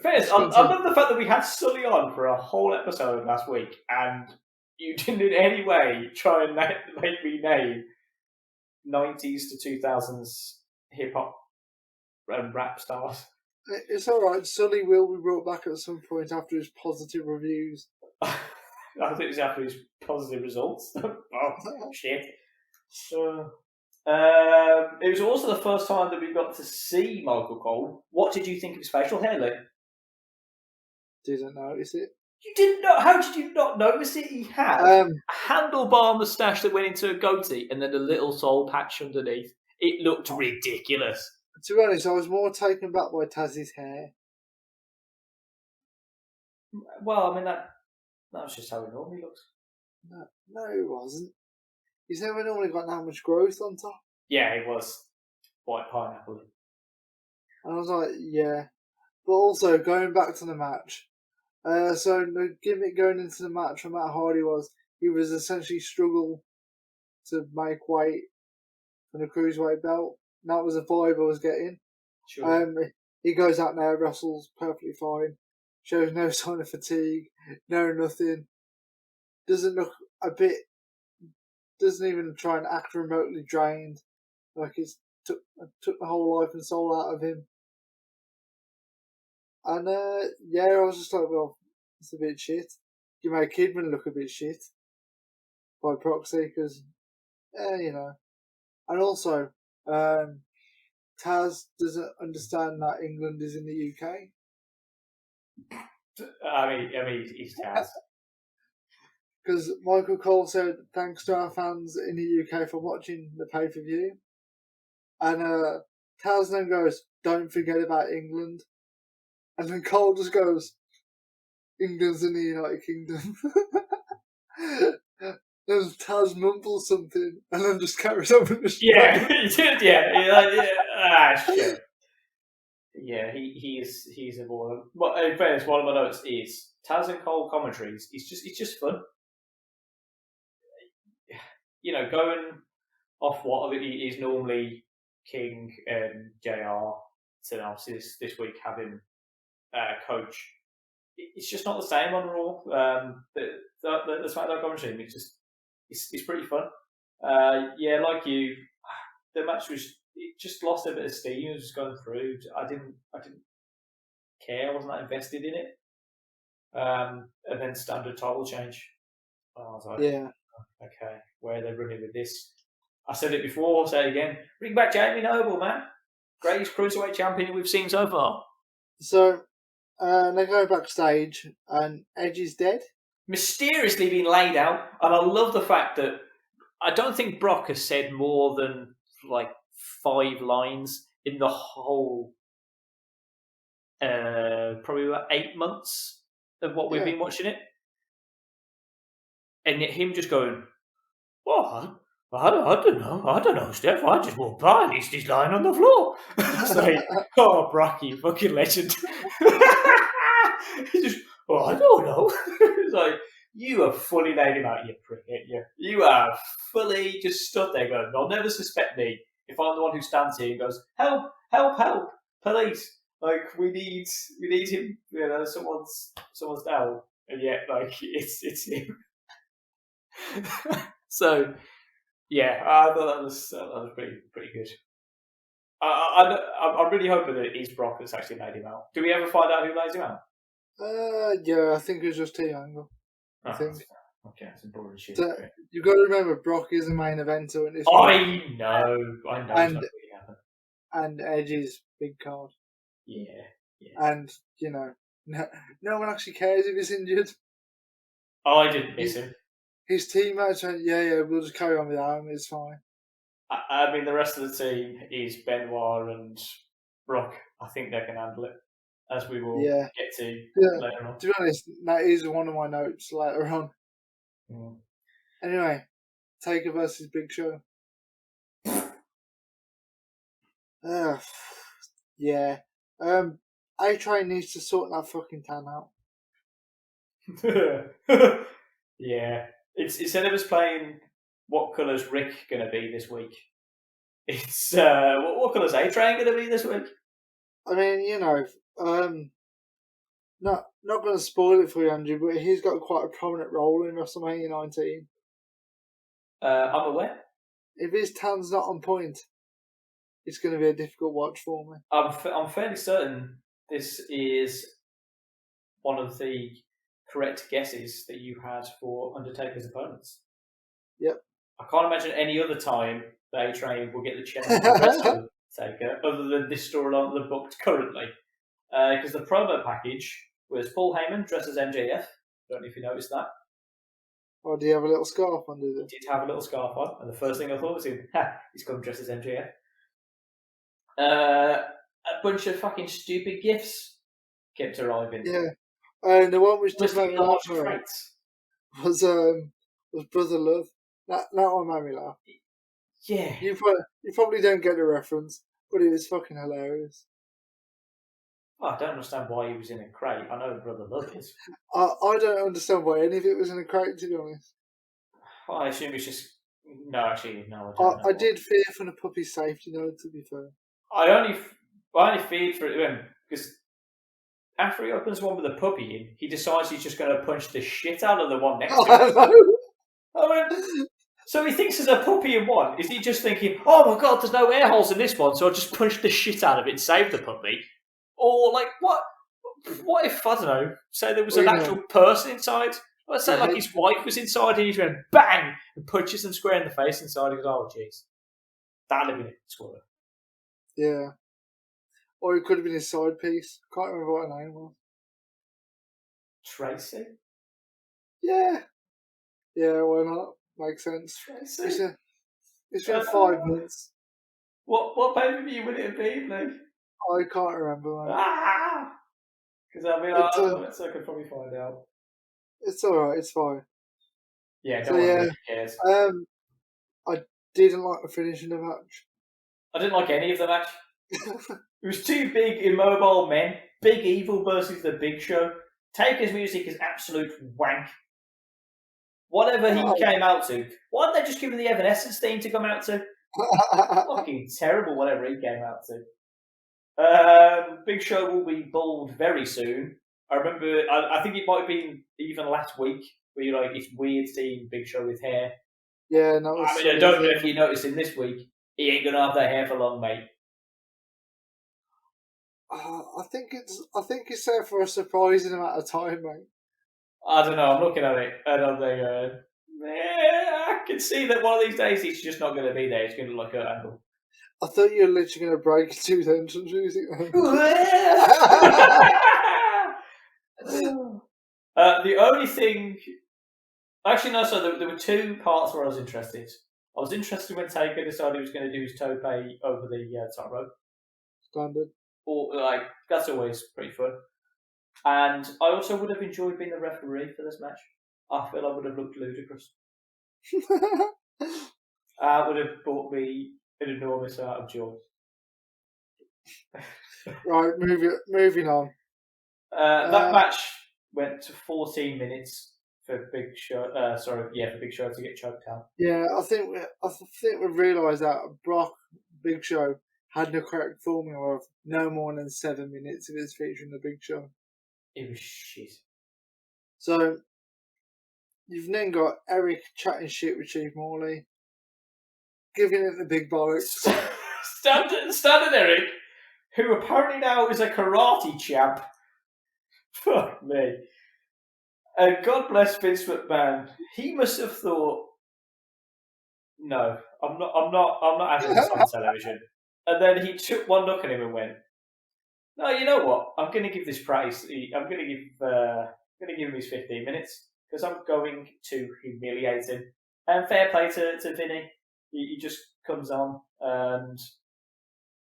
First, I love the fact that we had Sully on for a whole episode last week, and You didn't in any way try and make me name 90s to 2000s hip hop and rap stars. It's alright, Sully will be brought back at some point after his positive reviews. I think it's after his positive results. Oh, shit. It was also the first time that we got to see Michael Cole. What did you think of his facial hair, Lee? Didn't notice it. You didn't know? How did you not notice it? He had a handlebar moustache that went into a goatee and then a little soul patch underneath. It looked ridiculous. To be honest, I was more taken back by Taz's hair. Well, I mean, that was just how he normally looks. No, it wasn't. He's never normally got that much growth on top. Yeah, it was white pineapple. And I was like, yeah. But also, going back to the match. So the gimmick going into the match, no matter how hard he was essentially struggle to make weight for the cruiserweight belt. And that was the vibe I was getting. Sure. He goes out there, wrestles perfectly fine, shows no sign of fatigue, no nothing. Doesn't even try and act remotely drained. Like it's took the whole life and soul out of him. And I was just like, well, it's a bit shit. You make Kidman look a bit shit by proxy, because, you know. And also, Taz doesn't understand that England is in the UK. I mean, he's Taz. Because Michael Cole said, thanks to our fans in the UK for watching the pay-per-view. And Taz then goes, don't forget about England. And then Cole just goes, England's in the United Kingdom. Then Taz mumbles something and then just carries on with the show. Yeah, he did, yeah. Shit. Yeah, he's a baller. But in fairness, one of my notes is Taz and Cole commentaries. It's just fun. You know, going off what is normally King and JR to obviously this week having coach. It's just not the same on Raw. The SmackDown commentary, it's pretty fun. Yeah, like you, the match it just lost a bit of steam. It was just going through. I didn't care. I wasn't that invested in it. And then standard title change. I was like, yeah, okay, where are they running with this? I said it before. I'll say it again. Bring back Jamie Noble, man. Greatest cruiserweight champion we've seen so far. So they go backstage, and Edge is dead. Mysteriously being laid out, and I love the fact that I don't think Brock has said more than like 5 lines in the whole probably about 8 months of what we've been watching it, and him just going, "What? I don't know, Steph. I just walked by and he's lying on the floor." It's like, oh, Brock, you fucking legend. He just, I don't know. It's like, you have fully laid him out, you prick. You have fully just stood there going, they'll never suspect me if I'm the one who stands here and goes, help, help, help, police. Like, we need him, you know, someone's down. And yet, like, it's him. So, yeah, I thought that was pretty good. I'm really hoping that it is Brock that's actually laid him out. Do we ever find out who lays him out? Yeah, I think it was just T-Angle. I think. Okay, that's boring shit. So, you've got to remember, Brock is the main eventer in this. I know. And, it's not really happen. And Edge is big card. Yeah. And, you know, no one actually cares if he's injured. I didn't miss him. His teammates went, yeah, we'll just carry on without him, it's fine. I mean, the rest of the team is Benoit and Brock. I think they can handle it, as we will get to later on. To be honest, that is one of my notes later on. Mm. Anyway, Taker versus Big Show. Yeah. A-Train needs to sort that fucking tan out. Yeah. It's instead of us playing what colour's Rick going to be this week, it's what colour's A-Train going to be this week? I mean, you know, not going to spoil it for you, Andrew, but he's got quite a prominent role in WrestleMania 19. I'm aware. If his tan's not on point, it's going to be a difficult watch for me. I'm fairly certain this is one of the correct guesses that you had for Undertaker's opponents. Yep. I can't imagine any other time that A-Train will get the chance to wrestle Taker other than this storyline that they're booked currently. Because the promo package was Paul Heyman dressed as MJF. Don't know if you noticed that. Or do you have a little scarf under there? He did have a little scarf on, and the first thing I thought was him. He's come dressed as MJF. A bunch of fucking stupid gifts kept arriving. Yeah. And the one which just made me laugh was Brother Love. That one made me laugh. Yeah. You probably don't get the reference, but it was fucking hilarious. Oh, I don't understand why he was in a crate. I know Brother Love is. I don't understand why any of it was in a crate, to be honest. I assume it's just... No, actually, no. I did fear for the puppy's safety, though, to be fair. I only feared for it because after he opens one with a puppy in, he decides he's just going to punch the shit out of the one next to him. I mean, so he thinks there's a puppy in one. Is he just thinking, oh my god, there's no air holes in this one, so I'll just punch the shit out of it and save the puppy? Or, like, what if, I don't know, say there was an actual person inside? Let's say, like, his wife was inside and he went bang and punches him square in the face inside. He goes, oh, jeez. That'd have been it, squirrel. Yeah. Or it could have been his side piece. Can't remember what her name was. Tracy? Yeah. Yeah, why not? Makes sense. Tracy? It's been 5 minutes. What pay-per-view would it have been, like? I can't remember, man. Because I mean, I could probably find out. It's alright, it's fine. Yeah, don't worry, who cares. I didn't like the finish in the match. I didn't like any of the match. It was two big, immobile men. Big Evil versus the Big Show. Taker's music is absolute wank. Whatever he came out to. Why didn't they just give him the Evanescence theme to come out to? Fucking terrible, whatever he came out to. Big Show will be bald very soon. I remember, I think it might have been even last week, where you're like, it's weird seeing Big Show with hair. Yeah, no. I mean, I don't know if you noticed in this week, he ain't gonna have that hair for long, mate. I think it's there for a surprising amount of time, mate. I don't know. I'm looking at it, and I'm thinking, I can see that one of these days he's just not going to be there. He's going to look at angle. I thought you were literally going to break into the entrance music. The only thing, actually no. So there were two parts where I was interested. I was interested when Taker decided he was going to do his tope over the top rope. Standard. Or like that's always pretty fun. And I also would have enjoyed being the referee for this match. I feel I would have looked ludicrous. Would have brought me an enormous amount of joy. Right, moving on. That match went to 14 minutes for Big Show. For Big Show to get choked out. Yeah, I think we realised that Big Show had the correct formula of no more than 7 minutes of his featuring the Big Show. It was shit. So, you've then got Eric chatting shit with Chief Morley, giving it the big bollocks. Standard Eric, who apparently now is a karate champ. Fuck me. And God bless Vince McMahon. He must have thought, no, I'm not having this on television. And then he took one look at him and went, no, you know what? I'm going to give this price. I'm going to give him his 15 minutes because I'm going to humiliate him. And fair play to Vinny. He just comes on, and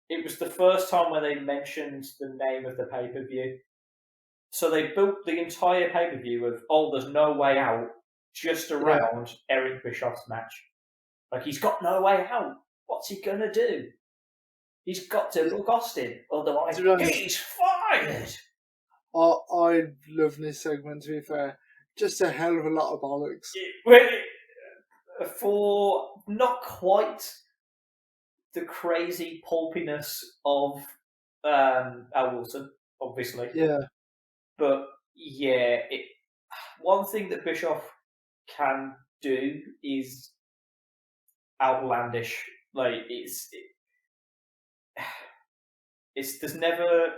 it was the first time when they mentioned the name of the pay-per-view. So they built the entire pay-per-view of, there's no way out, just around Eric Bischoff's match. Like, he's got no way out. What's he going to do? He's got to book Austin, otherwise he's fired. I love this segment, to be fair. Just a hell of a lot of bollocks. For not quite the crazy pulpiness of Al Wilson, obviously. Yeah. But yeah, one thing that Bischoff can do is outlandish. Like it's there's never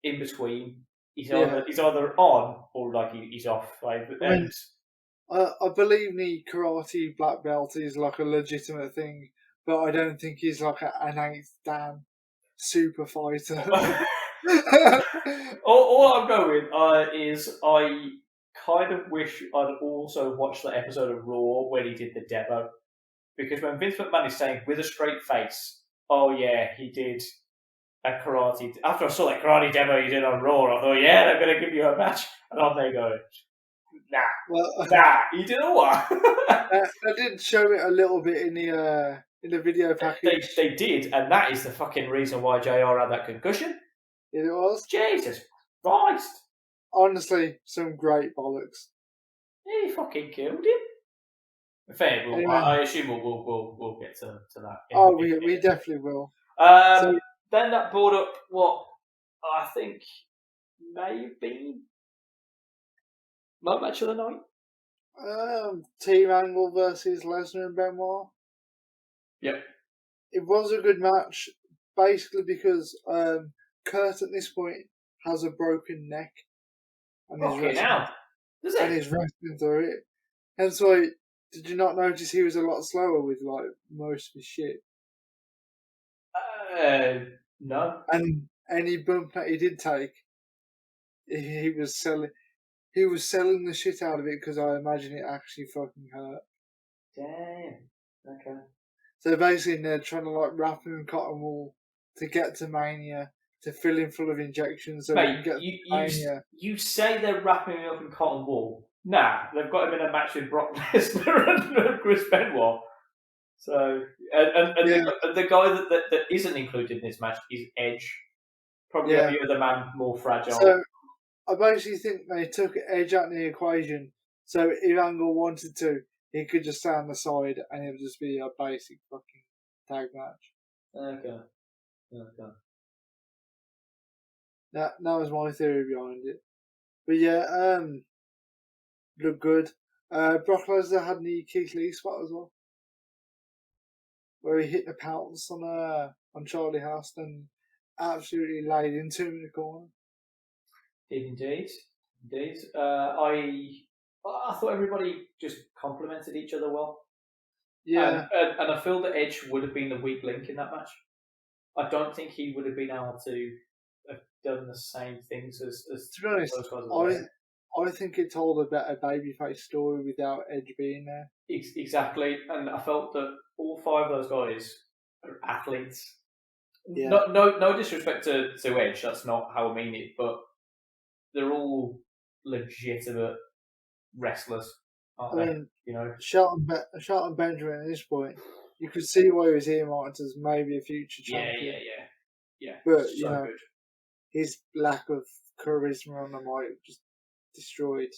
in between. He's either on or like he's off. Like, I believe the karate black belt is like a legitimate thing, but I don't think he's like an 8th Dan super fighter. all I'm going is I kind of wish I'd also watched that episode of Raw when he did the demo, because when Vince McMahon is saying with a straight face, "Oh yeah, he did a karate." After I saw that karate demo you did on Raw, I thought, "Yeah, they're going to give you a match," and I'm there going, "Nah, you did a what?" They did show it a little bit in the video package. They did, and that is the fucking reason why JR had that concussion. It was. Jesus Christ. Honestly, some great bollocks. He fucking killed him. Fair, anyway. I assume we'll get to that. We definitely will. Then that brought up what I think may have been my match of the night. Team Angle versus Lesnar and Benoit. Yep. It was a good match, basically because Kurt at this point has a broken neck. And he's wrestling through it. And so, did you not notice he was a lot slower with like most of his shit? No. And any bump that he did take, he was selling the shit out of it because I imagine it actually fucking hurt. Damn. Okay. So basically, they're trying to like wrap him in cotton wool to get to Mania, to fill him full of injections so Mate, he can get to Mania. You say they're wrapping him up in cotton wool. Nah, they've got him in a match with Brock Lesnar and Chris Benoit. So, the guy that isn't included in this match is Edge. Probably every other man more fragile. So, I basically think they took Edge out of the equation. So, if Angle wanted to, he could just stay on the side and it would just be a basic fucking tag match. Okay. That was my theory behind it. But yeah, looked good. Brock Lesnar had the Keith Lee spot as well, where he hit the pounce on Charlie House and absolutely laid into him in the corner. Did indeed. I thought everybody just complimented each other well. Yeah. And I feel that Edge would have been the weak link in that match. I don't think he would have been able to have done the same things as to be honest, I think it told a better babyface story without Edge being there. Exactly, and I felt that all 5 of those guys are athletes. Yeah. No disrespect to Edge, that's not how I mean it, but they're all legitimate wrestlers, aren't they? You know, Shelton Benjamin at this point, you could see why he was earmarked as maybe a future champion. Yeah. But so good. His lack of charisma on the mic just destroyed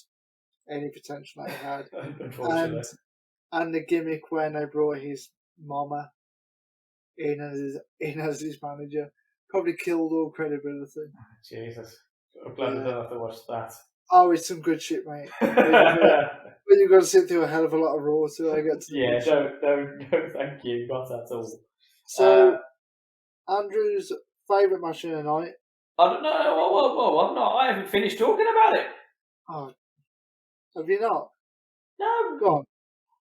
any potential he had. Unfortunately. And the gimmick when they brought his mama in as his manager probably killed all credibility. Jesus. I'm glad I don't have to watch that. Oh, it's some good shit, mate. But you've got to sit through a hell of a lot of Raw till I get to no, thank you. Not at all. So, Andrew's favourite match of the night? I don't know. Whoa, I'm not. I haven't finished talking about it. Oh, have you not? No. Go on.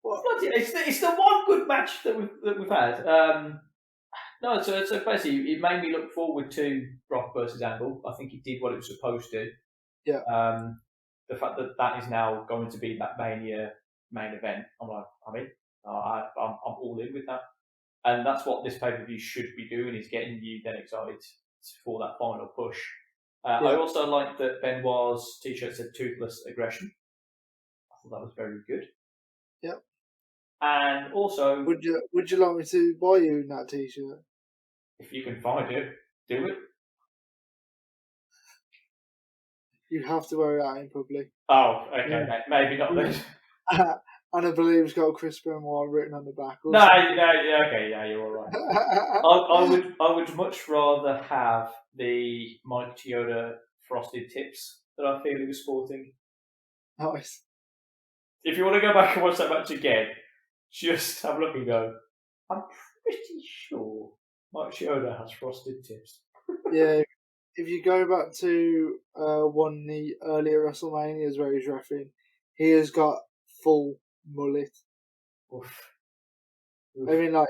What? It's the one good match that we've had. No, so basically, it made me look forward to Brock versus Angle. I think it did what it was supposed to. Yeah. The fact that is now going to be that Mania main event, I'm like, I'm all in with that, and that's what this pay-per-view should be doing, is getting you then excited for that final push. I also like that Benoit's t-shirt said "Toothless Aggression." I thought that was very good. Yep. And also, would you like me to buy you that t-shirt? If you can find it, do it. You have to wear it out in public. Oh, okay, maybe not then. And I believe it's got Chris Benoit written on the back. No, okay, yeah, you're all right. I would much rather have the Mike Chioda frosted tips that I feel he was sporting. Nice. If you want to go back and watch that match again, just have a look and go, I'm pretty sure Mike Chioda has frosted tips. Yeah, if you go back to one of the earlier WrestleManias where he's refereeing, he has got full mullet. Oof. I mean, like,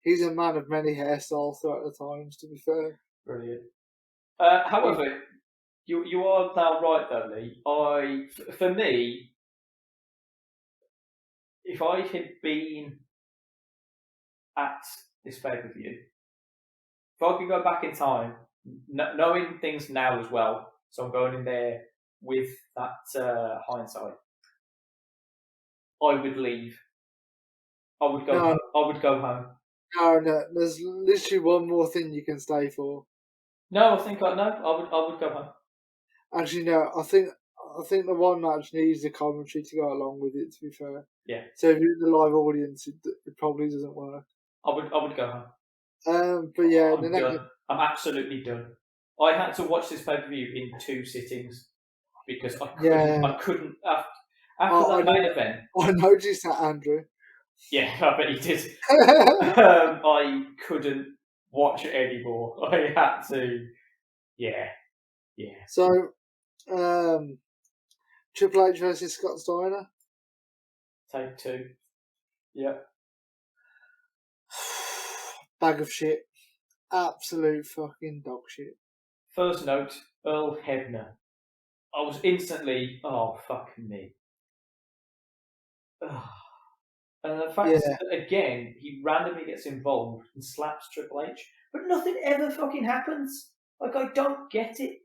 he's a man of many hairstyles throughout the times, to be fair. Brilliant. However, you are now right though, Lee. For me, if I had been at this pay-per-view, if I could go back in time, knowing things now as well, so I'm going in there with that hindsight, I would leave. I would go. No. I would go home. No, there's literally one more thing you can stay for. No, I would go home. Actually, no, I think the one match needs the commentary to go along with it, to be fair. Yeah. So if you're in the live audience, it probably doesn't work. I would go home. But yeah, I'm absolutely done. I had to watch this pay-per-view in 2 sittings because I couldn't after that main event. I noticed that, Andrew. Yeah, I bet you did. I couldn't watch it anymore. I had to. Yeah. So, Triple H versus Scott Steiner. Take 2. Yep. Bag of shit. Absolute fucking dog shit. First note, Earl Hebner. I was instantly, oh, fuck me. And the fact that, again, he randomly gets involved and slaps Triple H, but nothing ever fucking happens. Like, I don't get it.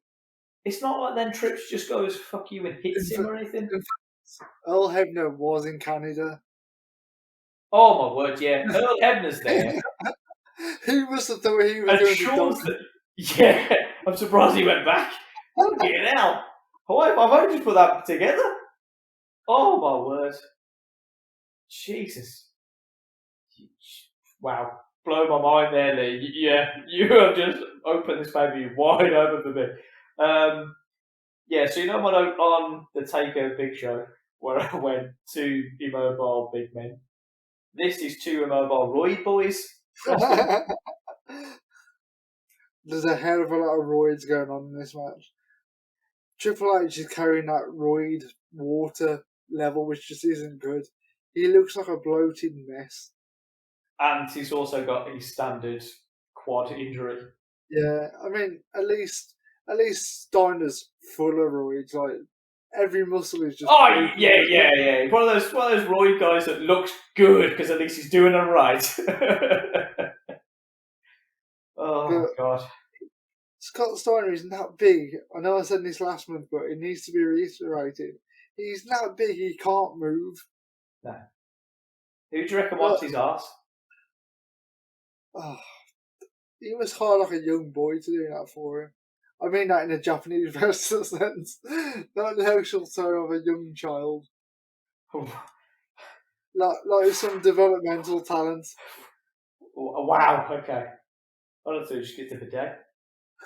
It's not like then Trips just goes, fuck you, and hits him or anything. Earl Hebner was in Canada. Oh, my word, yeah. Earl Hebner's there. Who must have thought he was doing Yeah, I'm surprised he went back. Fucking hell. I've only just put that together. Oh, my word. Jesus. Wow. Blow my mind there, Lee. Yeah, you have just opened this baby wide open for me. Yeah, so you know what on the Taker Big Show, where I went 2 immobile big men. This is 2 immobile roid boys. There's a hell of a lot of roids going on in this match. Triple H is carrying that roid water level, which just isn't good. He looks like a bloated mess. And he's also got his standard quad injury. Yeah, I mean, at least Steiner's full of roids. Like, every muscle is just. Oh yeah. One of those roid guys that looks good because at least he's doing it right. Oh God. Scott Steiner isn't that big. I know I said this last month, but it needs to be reiterated. He's that big, he can't move. No. Who do you reckon wipes his arse? Oh, he was hard like a young boy to do that for him. I mean that in a Japanese wrestler sense, not the actual term of a young child. like some developmental talent. Wow, okay. I don't think we just get to the day.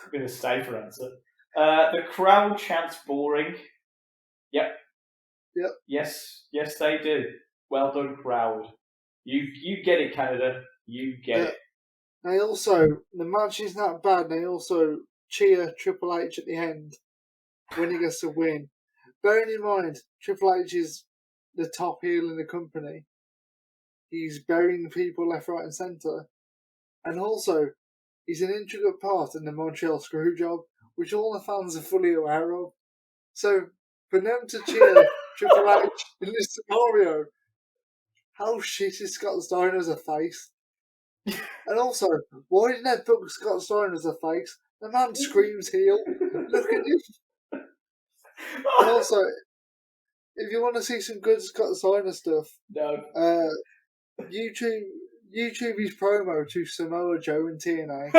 I'm going to stay for answer. The crowd chants boring. Yep. Yes, they do. Well done, crowd. You get it, Canada. You get it. They also, the match is not bad. They also cheer Triple H at the end when he gets to win. Bearing in mind, Triple H is the top heel in the company. He's burying people left, right, and centre. And also, he's an integral part in the Montreal Screwjob, which all the fans are fully aware of. So, for them to cheer Triple H in this scenario, how shit is Scott Steiner as a face? And also, why didn't they book Scott Steiner as a face? The man screams heel. Look at him. And also, if you want to see some good Scott Steiner stuff, YouTube his promo to Samoa Joe and TNA.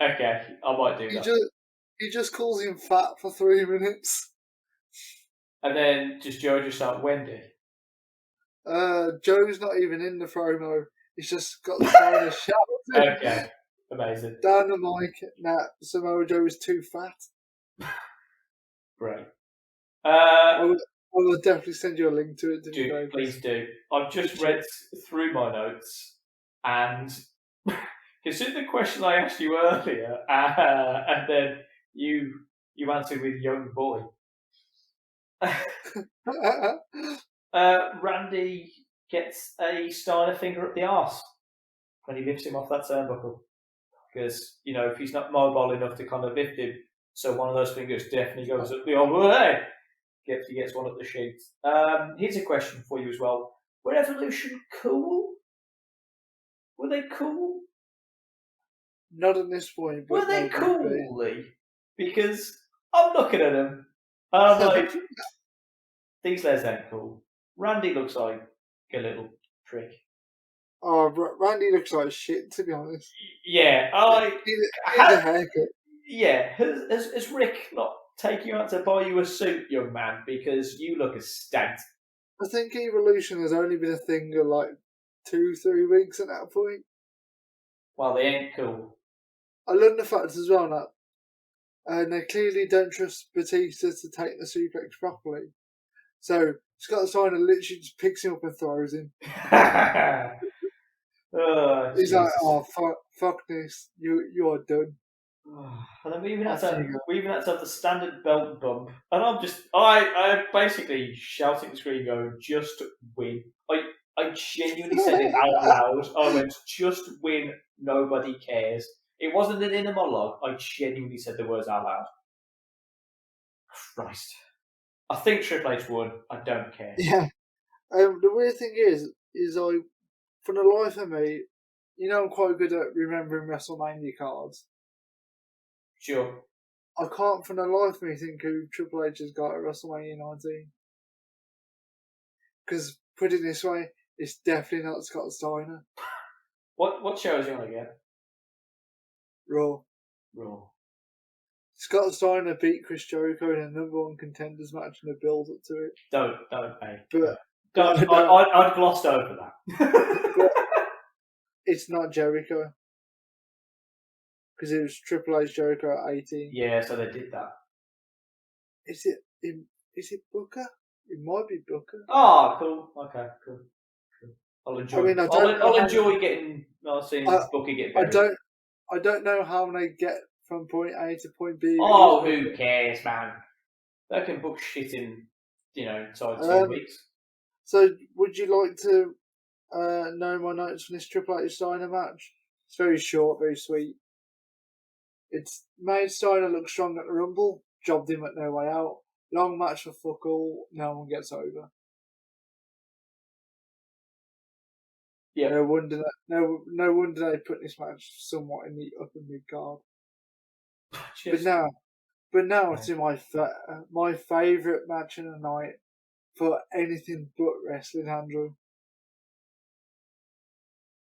Okay, I might do that. He just calls him fat for 3 minutes. And then just Joe just out Wendy. Joe's not even in the promo. He's just got Steiner shouting Okay, amazing. down the mic that Samoa Joe is too fat. Great. I will definitely send you a link to it. Please do. I've just read through my notes and consider the question I asked you earlier, and then you answered with young boy. Randy gets a Steiner finger up the arse when he lifts him off that turnbuckle. Because, if he's not mobile enough to kind of lift him, so one of those fingers definitely goes up the old head. He gets one up the sheets. Here's a question for you as well. Were Evolution cool? Were they cool? Not at this point. But were they cool, Lee? Because I'm looking at them and I'm like, these lads ain't cool. Randy looks like a little prick. Oh, Randy looks like shit, to be honest. Yeah, He's a haircut. Yeah, has Rick not taken you out to buy you a suit, young man, because you look a stant? I think Evolution has only been a thing of like 2-3 weeks at that point. Well, they ain't cool. I love the fact as well that they clearly don't trust Batista to take the suplex properly. So Scott Steiner literally just picks him up and throws him. He's like, "Oh fuck this! You are done." And then we even had to have the standard belt bump, and I'm basically shouting at the screen, going, "Just win!" I genuinely said it out loud. I went, "Just win! Nobody cares." It wasn't an inner monologue. I genuinely said the words out loud. Christ. I think Triple H won. I don't care. Yeah. The weird thing is for the life of me, I'm quite good at remembering WrestleMania cards. Sure. I can't for the life of me think who Triple H has got at WrestleMania 19. Because, put it this way, it's definitely not Scott Steiner. What show is he on again? Raw. Scott Steiner beat Chris Jericho in a #1 contenders match and a build up to it. Don't, mate. I'd glossed over that. But it's not Jericho. Because it was Triple H Jericho at 18. Yeah, so they did that. Is it Booker? It might be Booker. Oh, cool. Okay, cool. I'll enjoy. I'll enjoy seeing Booker get better. I don't know how they get from point A to point B. Oh, who cares, man? They can book shit in, inside 2 weeks. So, would you like to know my notes from this Triple H Steiner match? It's very short, very sweet. It's made Steiner look strong at the Rumble, jobbed him at No Way Out. Long match for fuck all, no one gets over. Yeah. No wonder they put this match somewhat in the upper mid card. But now it's in my favourite match of the night for anything but wrestling, Andrew.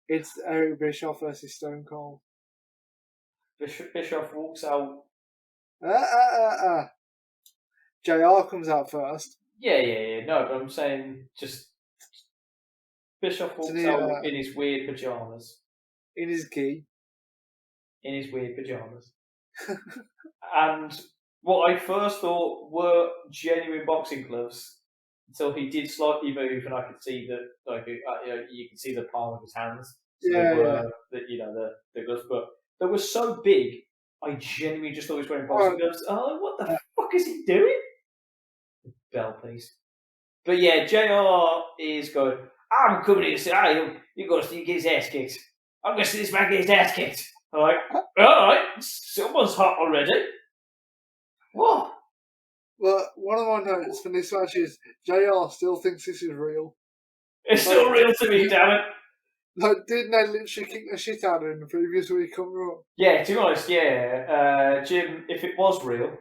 It's Eric Bischoff versus Stone Cold. Bischoff walks out. JR comes out first. Yeah. No, but I'm saying just Bischoff walks out in his weird pajamas. In his gi. In his weird pajamas. And what I first thought were genuine boxing gloves until he did slightly move, and I could see that, you can see the palm of his hands. So the gloves, but they were so big, I genuinely just thought he was wearing boxing gloves. Oh, what the fuck is he doing? Bell, please. But yeah, JR is going, I'm coming here to say, you're going to see get his ass kicked. I'm going to see this man get his ass kicked. I'm like, alright, someone's hot already. What? Well, one of my notes from this match is JR still thinks this is real. It's still real to me, damn it. Like, didn't they literally kick the shit out of him the previous week on Raw? Yeah, to be honest, Jim, if it was real,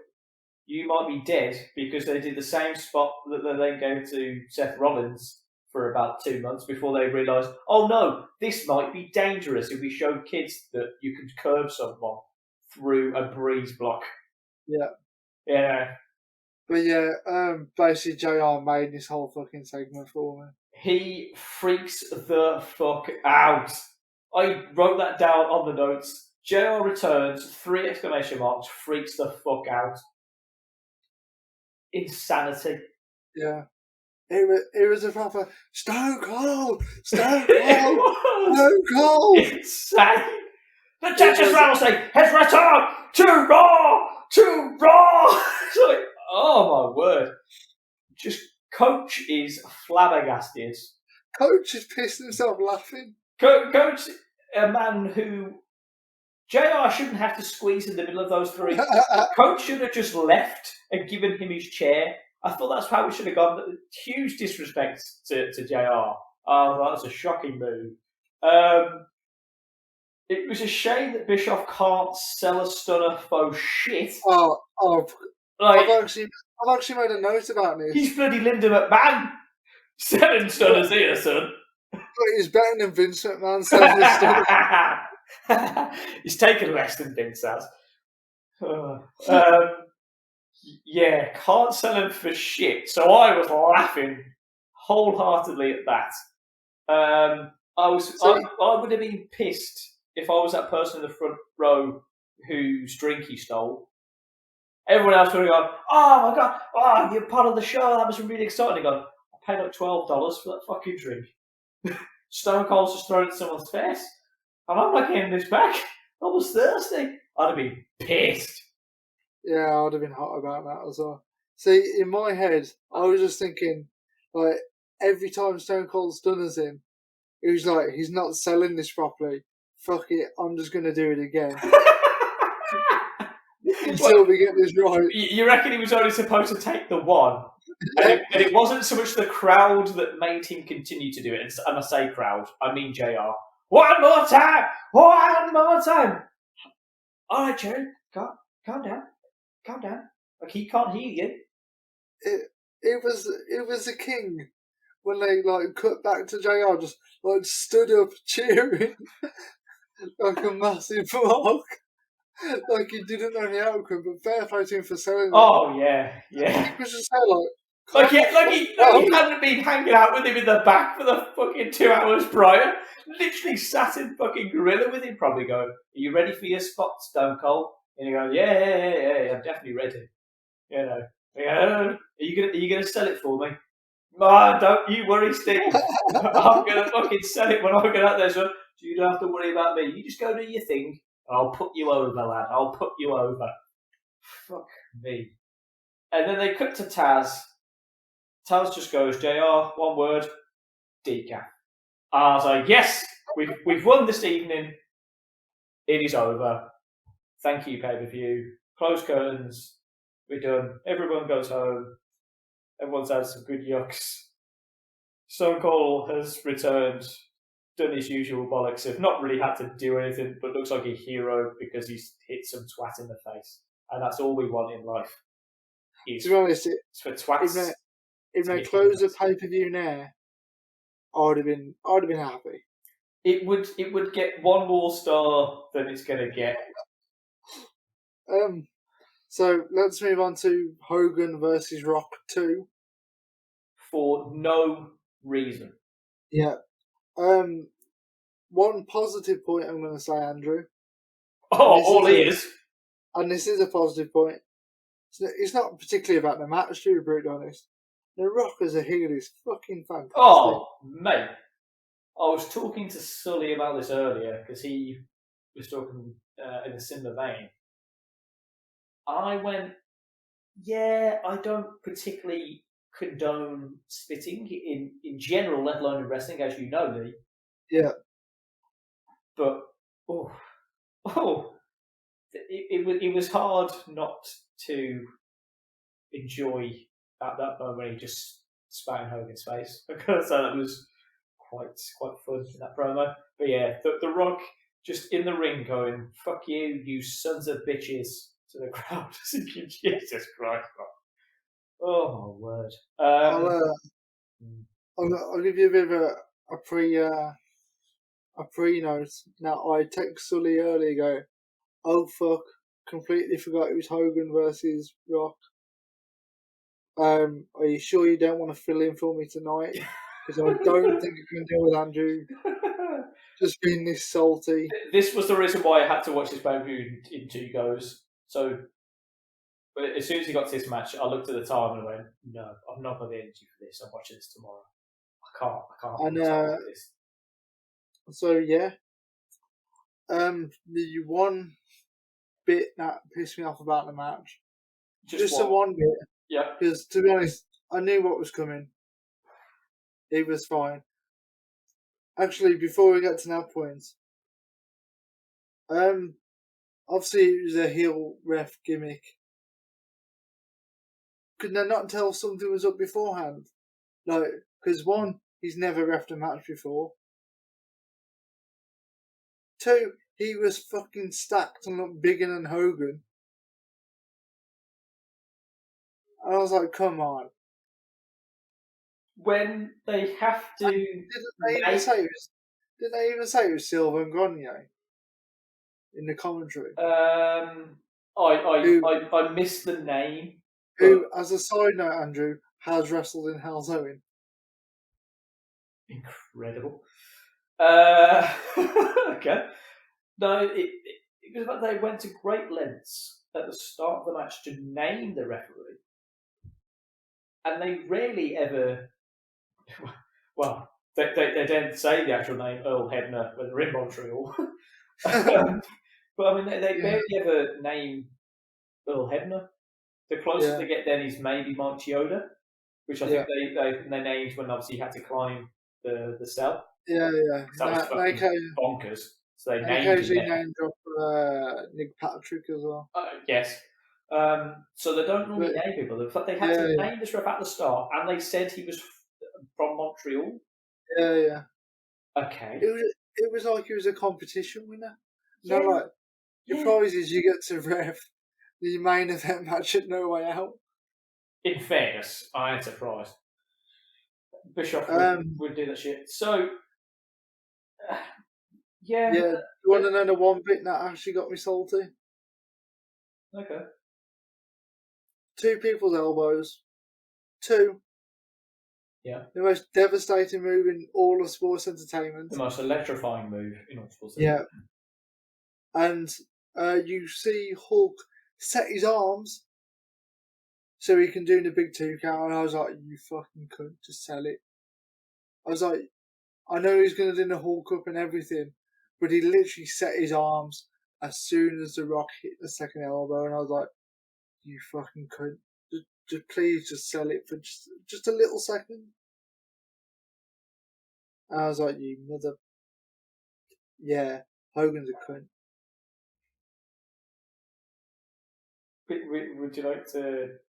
you might be dead because they did the same spot that they then gave to Seth Rollins for about 2 months before they realised, oh no, this might be dangerous if we show kids that you can curve someone through a breeze block. Yeah. Yeah. But yeah, basically JR made this whole fucking segment for me. He freaks the fuck out. I wrote that down on the notes. JR returns, 3 exclamation marks, freaks the fuck out. Insanity. Yeah. It was a proper Stone Cold! Stone Cold! Stone Cold! Insane. The Texas Rattlesnake has returned to Raw! To Raw! It's like, oh my word. Just Coach is flabbergasted. Coach is pissed himself laughing. Coach, a man who JR shouldn't have to squeeze in the middle of those 3. Coach should have just left and given him his chair. I thought that's how we should have gone. Huge disrespect to JR. Oh, that was a shocking move. It was a shame that Bischoff can't sell a stunner for shit. Like, I've actually made a note about this. He's bloody Linda McMahon selling stunners here, son. He's better than Vince McMahon selling his stunners. He's taken less than Vince has. Yeah, can't sell him for shit. So I was laughing wholeheartedly at that. I would have been pissed if I was that person in the front row whose drink he stole. Everyone else would have gone, oh my god, oh, you're part of the show, that was really exciting. I paid like $12 for that fucking drink. Stone Cold's just thrown it in someone's face. And I'm not getting this back. I was thirsty. I'd have been pissed. Yeah, I would have been hot about that as well. See, in my head, I was just thinking, like, every time Stone Cold stunners him, he was like, he's not selling this properly. Fuck it, I'm just going to do it again. Until we get this right. You reckon he was only supposed to take the one? And it wasn't so much the crowd that made him continue to do it. And I say crowd, I mean JR. One more time! One more time! All right, Jerry, calm down. Calm down. Like, he can't hear you. It was a king when they like cut back to JR, just like stood up cheering like a massive mark. Like he didn't know the outcome, but fair play to him for selling it. Oh yeah. He was just there he hadn't been hanging out with him in the back for the fucking 2 hours prior. Literally sat in fucking gorilla with him, probably going, "Are you ready for your spot, Stone Cold?" And he goes, "Yeah, I'm definitely ready." You know, are you gonna sell it for me? Oh, don't you worry, Steve. I'm gonna fucking sell it when I get out there, so you don't have to worry about me. You just go do your thing. I'll put you over, lad. I'll put you over. Fuck me. And then they cut to Taz. Taz just goes, JR, one word, decaf. I was like, yes, we've won this evening. It is over. Thank you, pay-per-view. Close curtains. We're done. Everyone goes home. Everyone's had some good yucks. Stone Cold has returned, done his usual bollocks. Have not really had to do anything, but looks like a hero because he's hit some twat in the face. And that's all we want in life. To be honest, it's for twats. If they close a pay-per-view now, I would have been happy. It would get one more star than it's going to get. So let's move on to Hogan versus Rock 2. For no reason. Yeah. One positive point I'm going to say, Andrew. All ears. And this is a positive point. It's not particularly about the match, to be brutally honest. The Rock as a heel is fucking fantastic. Oh, mate. I was talking to Sully about this earlier because he was talking in a similar vein. I went, yeah, I don't particularly condone spitting in general, let alone in wrestling, as you know, Lee. Yeah. But, it was hard not to enjoy that moment he just spat in Hogan's face, because that was quite fun in that promo. But yeah, the Rock just in the ring going, "Fuck you sons of bitches," to the crowd. Jesus Christ! Oh my word! I'll give you a bit of a pre-note. Now, I text Sully earlier, go, "Oh fuck, completely forgot it was Hogan versus Rock. Are you sure you don't want to fill in for me tonight?" because I don't think I can deal with Andrew just being this salty. This was the reason why I had to watch this pay-per-view in 2 goes. So, but as soon as he got to this match, I looked at the time and I went, "No, I've not got the energy for this. I'm watching this tomorrow. I can't. And this." so yeah, the one bit that pissed me off about the match, just the one bit, Yeah. because to be honest, I knew what was coming. It was fine. Actually, before we get to that point, obviously it was a heel ref gimmick. Could they not tell something was up beforehand? Like, because one, he's never refed a match before. 2, he was fucking stacked and looked bigger than Hogan. And I was like, come on. When they have to, Didn't they even say it was Silver and Grenier in the commentary? I missed the name. Who, as a side note, Andrew, has wrestled in Hell's Owen. Incredible. Okay. No, it was like they went to great lengths at the start of the match to name the referee. And they rarely ever... Well, they didn't say the actual name, Earl Hebner, when they're in Montreal. But I mean, they barely ever name Earl Hebner. The closest they get then is maybe Mike Chioda, which I think they named when obviously he had to climb the cell. Yeah. That was fucking bonkers. So they occasionally name drop Nick Patrick as well. Yes. So they don't normally name people. In fact, they had to name this ref at the start, and they said he was from Montreal. Yeah. Okay. It was like he was a competition winner. Yeah. No, like your prize is you get to ref the main event match at No Way Out. In fairness, I ain't surprised. Bischoff would do that shit. So, yeah. You want to know the one bit that actually got me salty? Okay. 2 people's elbows. 2. Yeah. The most devastating move in all of sports entertainment. The most electrifying move in all sports entertainment. Yeah. And you see Hulk set his arms so he can do the big 2 count, and I was like, you fucking cunt, just sell it. I was like, I know he's going to do the Hulk up and everything, but he literally set his arms as soon as The Rock hit the second elbow, and I was like, you fucking cunt. Just please just sell it for just a little second. And I was like, you mother... Yeah, Hogan's a cunt. Would you like to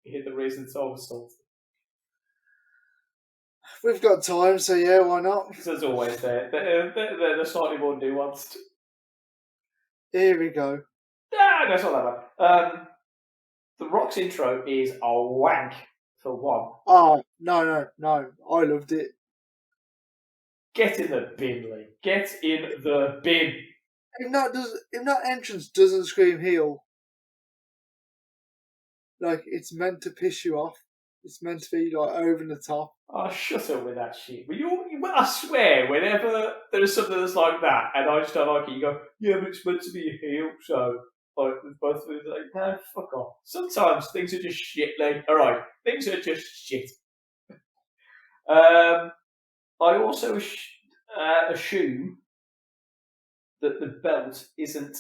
hear the reasons I was salty? We've got time, so yeah, why not? Because as always, they're slightly more nuanced. Here we go. No, it's not that bad. The Rock's intro is a wank, for one. Oh, no. I loved it. Get in the bin, Lee. Get in the bin. If that entrance doesn't scream heel, like, it's meant to piss you off. It's meant to be, like, over the top. Oh, shut up with that shit. I swear, whenever there's something that's like that, and I just don't like it, you go, yeah, but it's meant to be a heel, so... Like, both of them like, no, fuck off. Sometimes things are just shit, like, alright, things are just shit. I also assume that the belt isn't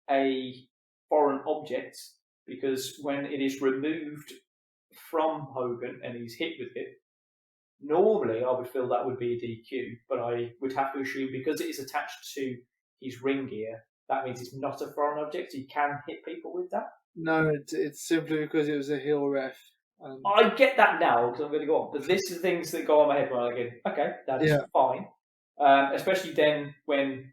a foreign object, because when it is removed from Hogan and he's hit with it, normally I would feel that would be a DQ, but I would have to assume because it is attached to his ring gear, that means it's not a foreign object. He can hit people with that. No, it's simply because it was a heel ref. I get that now because I'm going to go on, but this is the things that go on my head when I go, okay, that is fine. Especially then when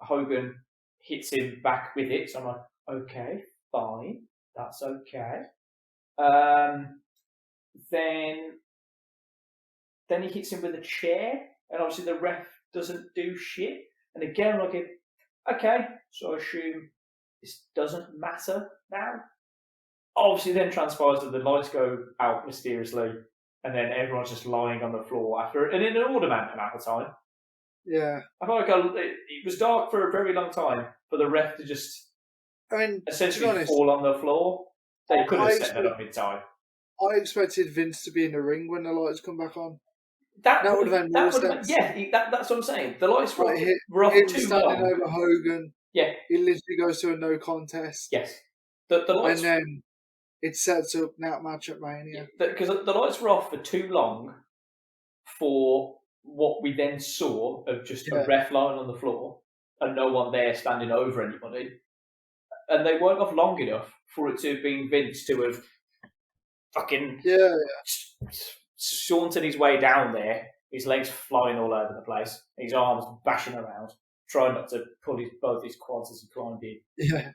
Hogan hits him back with it, so I'm like, okay, fine, that's okay. Then he hits him with a chair, and obviously the ref doesn't do shit. And again, I'm like, okay, so I assume this doesn't matter now. Obviously, then transpires that the lights go out mysteriously, and then everyone's just lying on the floor after an inordinate amount of time. Yeah. I feel like it was dark for a very long time for the ref to just essentially fall on the floor. They could have set that up in time. I expected Vince to be in the ring when the lights come back on. That would have made more sense. That's what I'm saying. The lights were off him too standing long. over Hogan. Yeah. He literally goes to a no contest. Yes. The lights, and then it sets up that match at Mania. Because the lights were off for too long for what we then saw of just a ref lying on the floor and no one there standing over anybody. And they weren't off long enough for it to have been Vince to have fucking sauntered his way down there, his legs flying all over the place, his arms bashing around, trying not to pull both his quads as he climbed in. Yeah.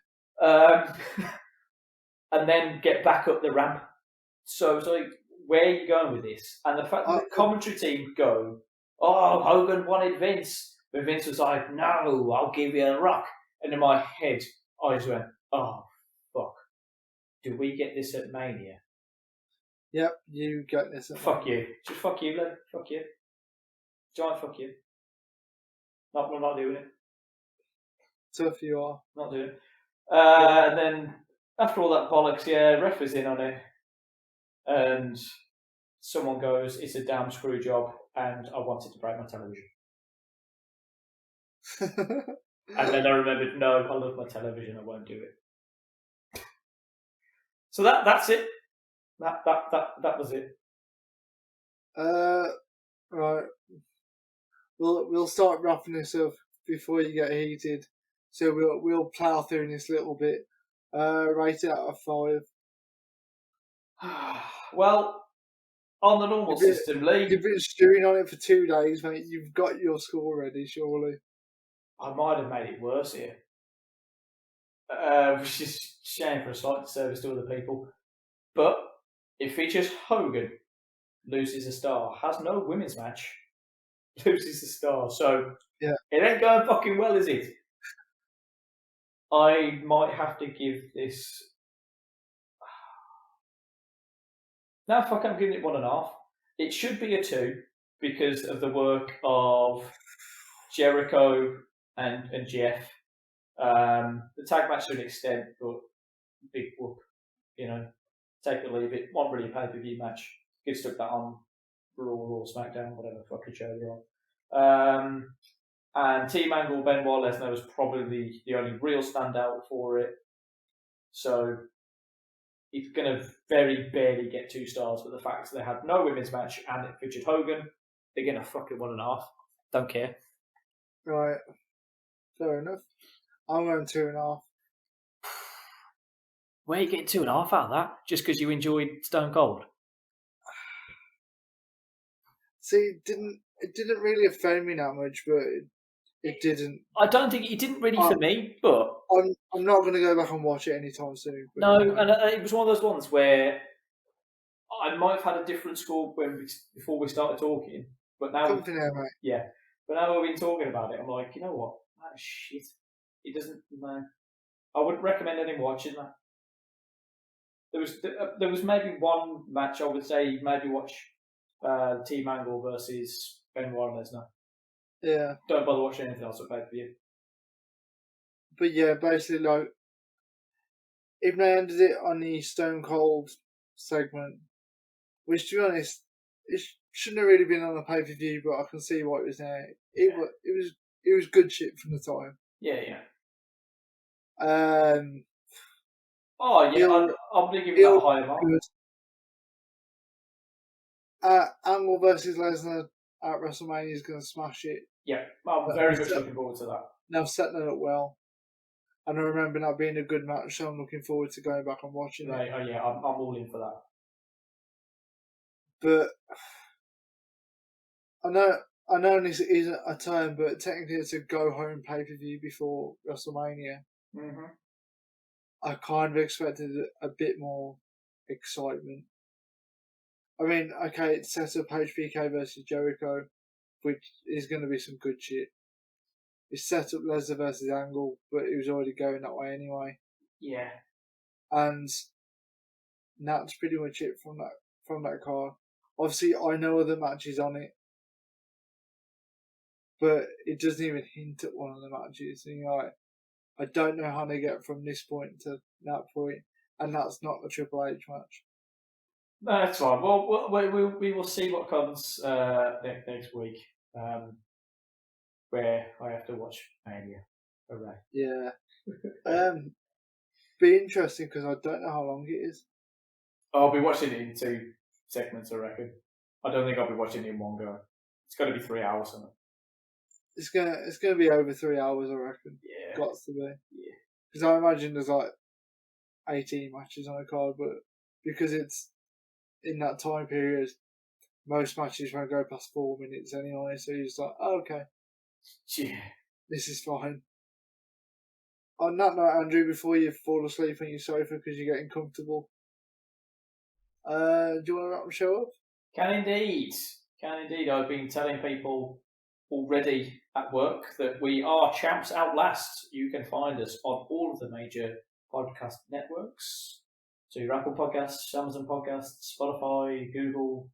And then get back up the ramp. So it's like, where are you going with this? And the fact that the commentary team go, oh, Hogan wanted Vince. But Vince was like, no, I'll give you a rock. And in my head, I just went, oh, fuck. Do we get this at Mania? Yep, you get this at Fuck Mania. You. Just fuck you, Len. Fuck you. Giant fuck you. I'm not doing it. Tough you are. Not doing it. And then, after all that bollocks, ref is in on it. And someone goes, it's a damn screw job, and I wanted to break my television. And then I remembered, no, I love my television, I won't do it. So that's it. That was it. Right. We'll start wrapping this up before you get heated. So we'll plough through this little bit. Rate it out of 5. Well, on the normal system, Lee. You've been stewing on it for 2 days, mate. You've got your score ready, surely. I might have made it worse here. Which is a shame for a slight disservice to other people. But it features Hogan, loses a star, has no women's match, loses a star. So it ain't going fucking well, is it? I might have to give this. No, fuck, I'm giving it 1.5. It should be a 2 because of the work of Jericho and Jeff. The tag match to an extent, but big whoop. Take it or leave it. One really pay-per-view match. Could stuck that on Raw or SmackDown, whatever fucking show you're on. And Team Angle Benoit Lesnar was probably the only real standout for it. So it's going to very barely get 2 stars, but the fact that they had no women's match and it featured Hogan, they're going to fucking 1.5. Don't care. Right. Fair enough. I'm going 2.5. Where are you getting 2.5 out of that? Just because you enjoyed Stone Cold? See, it didn't really offend me that much, but it didn't. I don't think it didn't really for me, but I'm not going to go back and watch it anytime soon. No, and it was one of those ones where I might have had a different score before we started talking, but now Something there, mate. Yeah, but now we've been talking about it, I'm like, you know what? That shit. It doesn't. No, I wouldn't recommend anyone watching that. There was maybe one match I would say maybe watch Team Angle versus Benoit and Lesnar. Yeah. Don't bother watching anything else at pay-per-view. But yeah, basically, like, if they ended it on the Stone Cold segment, which, to be honest, it shouldn't have really been on the pay-per-view, but I can see why it was there. It was good shit from the time. Yeah. Oh yeah, I'm going to give it that high mark. Angle versus Lesnar at WrestleMania is going to smash it. Yeah, I'm very much looking forward to that. They've set that up well. And I remember that being a good match, so I'm looking forward to going back and watching it. Oh yeah, I'm all in for that. But I know this isn't a term, but technically it's a go-home pay-per-view before WrestleMania. Mm-hmm. I kind of expected a bit more excitement. I mean, okay, it sets up HBK versus Jericho, which is going to be some good shit. It set up Lesnar versus Angle, but it was already going that way anyway. Yeah. And that's pretty much it from that card. Obviously, I know other matches on it, but it doesn't even hint at one of the matches. And you're like, I don't know how they get from this point to that point, and that's not a Triple H match. No, that's fine. Well, we will see what comes next week, where I have to watch Mania. Hooray. Yeah. Be interesting because I don't know how long it is. I'll be watching it in 2 segments, I reckon. I don't think I'll be watching it in one go. It's got to be 3 hours, isn't it? It's gonna be over 3 hours, I reckon. Yeah. Got to be. Yeah. Because I imagine there's like 18 matches on a card, but because it's in that time period, most matches won't go past 4 minutes anyway. So you're just like, oh, okay, Yeah. this is fine. On that note, Andrew, before you fall asleep on your sofa because you're getting comfortable, do you want to wrap the show up? Can indeed. I've been telling people already at work that we are Champs Outlast. You can find us on all of the major podcast networks. So your Apple Podcasts, Amazon Podcasts, Spotify, Google,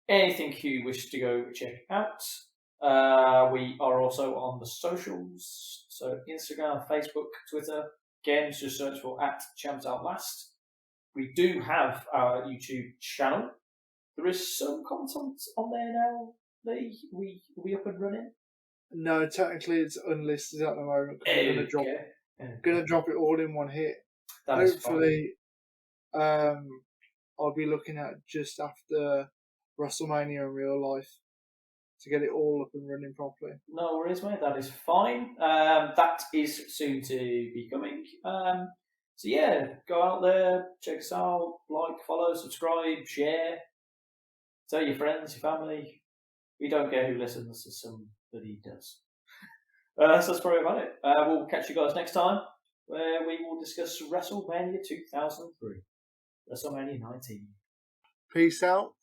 anything you wish to go check out. We are also on the socials, so Instagram, Facebook, Twitter. Again, just search for @ChampsOutlast. We do have our YouTube channel. There is some content on there now. We up and running. No, technically it's unlisted at the moment. I'm gonna drop it all in one hit. Hopefully, I'll be looking at just after WrestleMania in real life to get it all up and running properly. No worries, mate. That is fine. That is soon to be coming. So yeah, go out there, check us out, like, follow, subscribe, share, tell your friends, your family. We don't care who listens, somebody does. So that's probably about it. We'll catch you guys next time, where we will discuss WrestleMania 2003, WrestleMania 19. Peace out.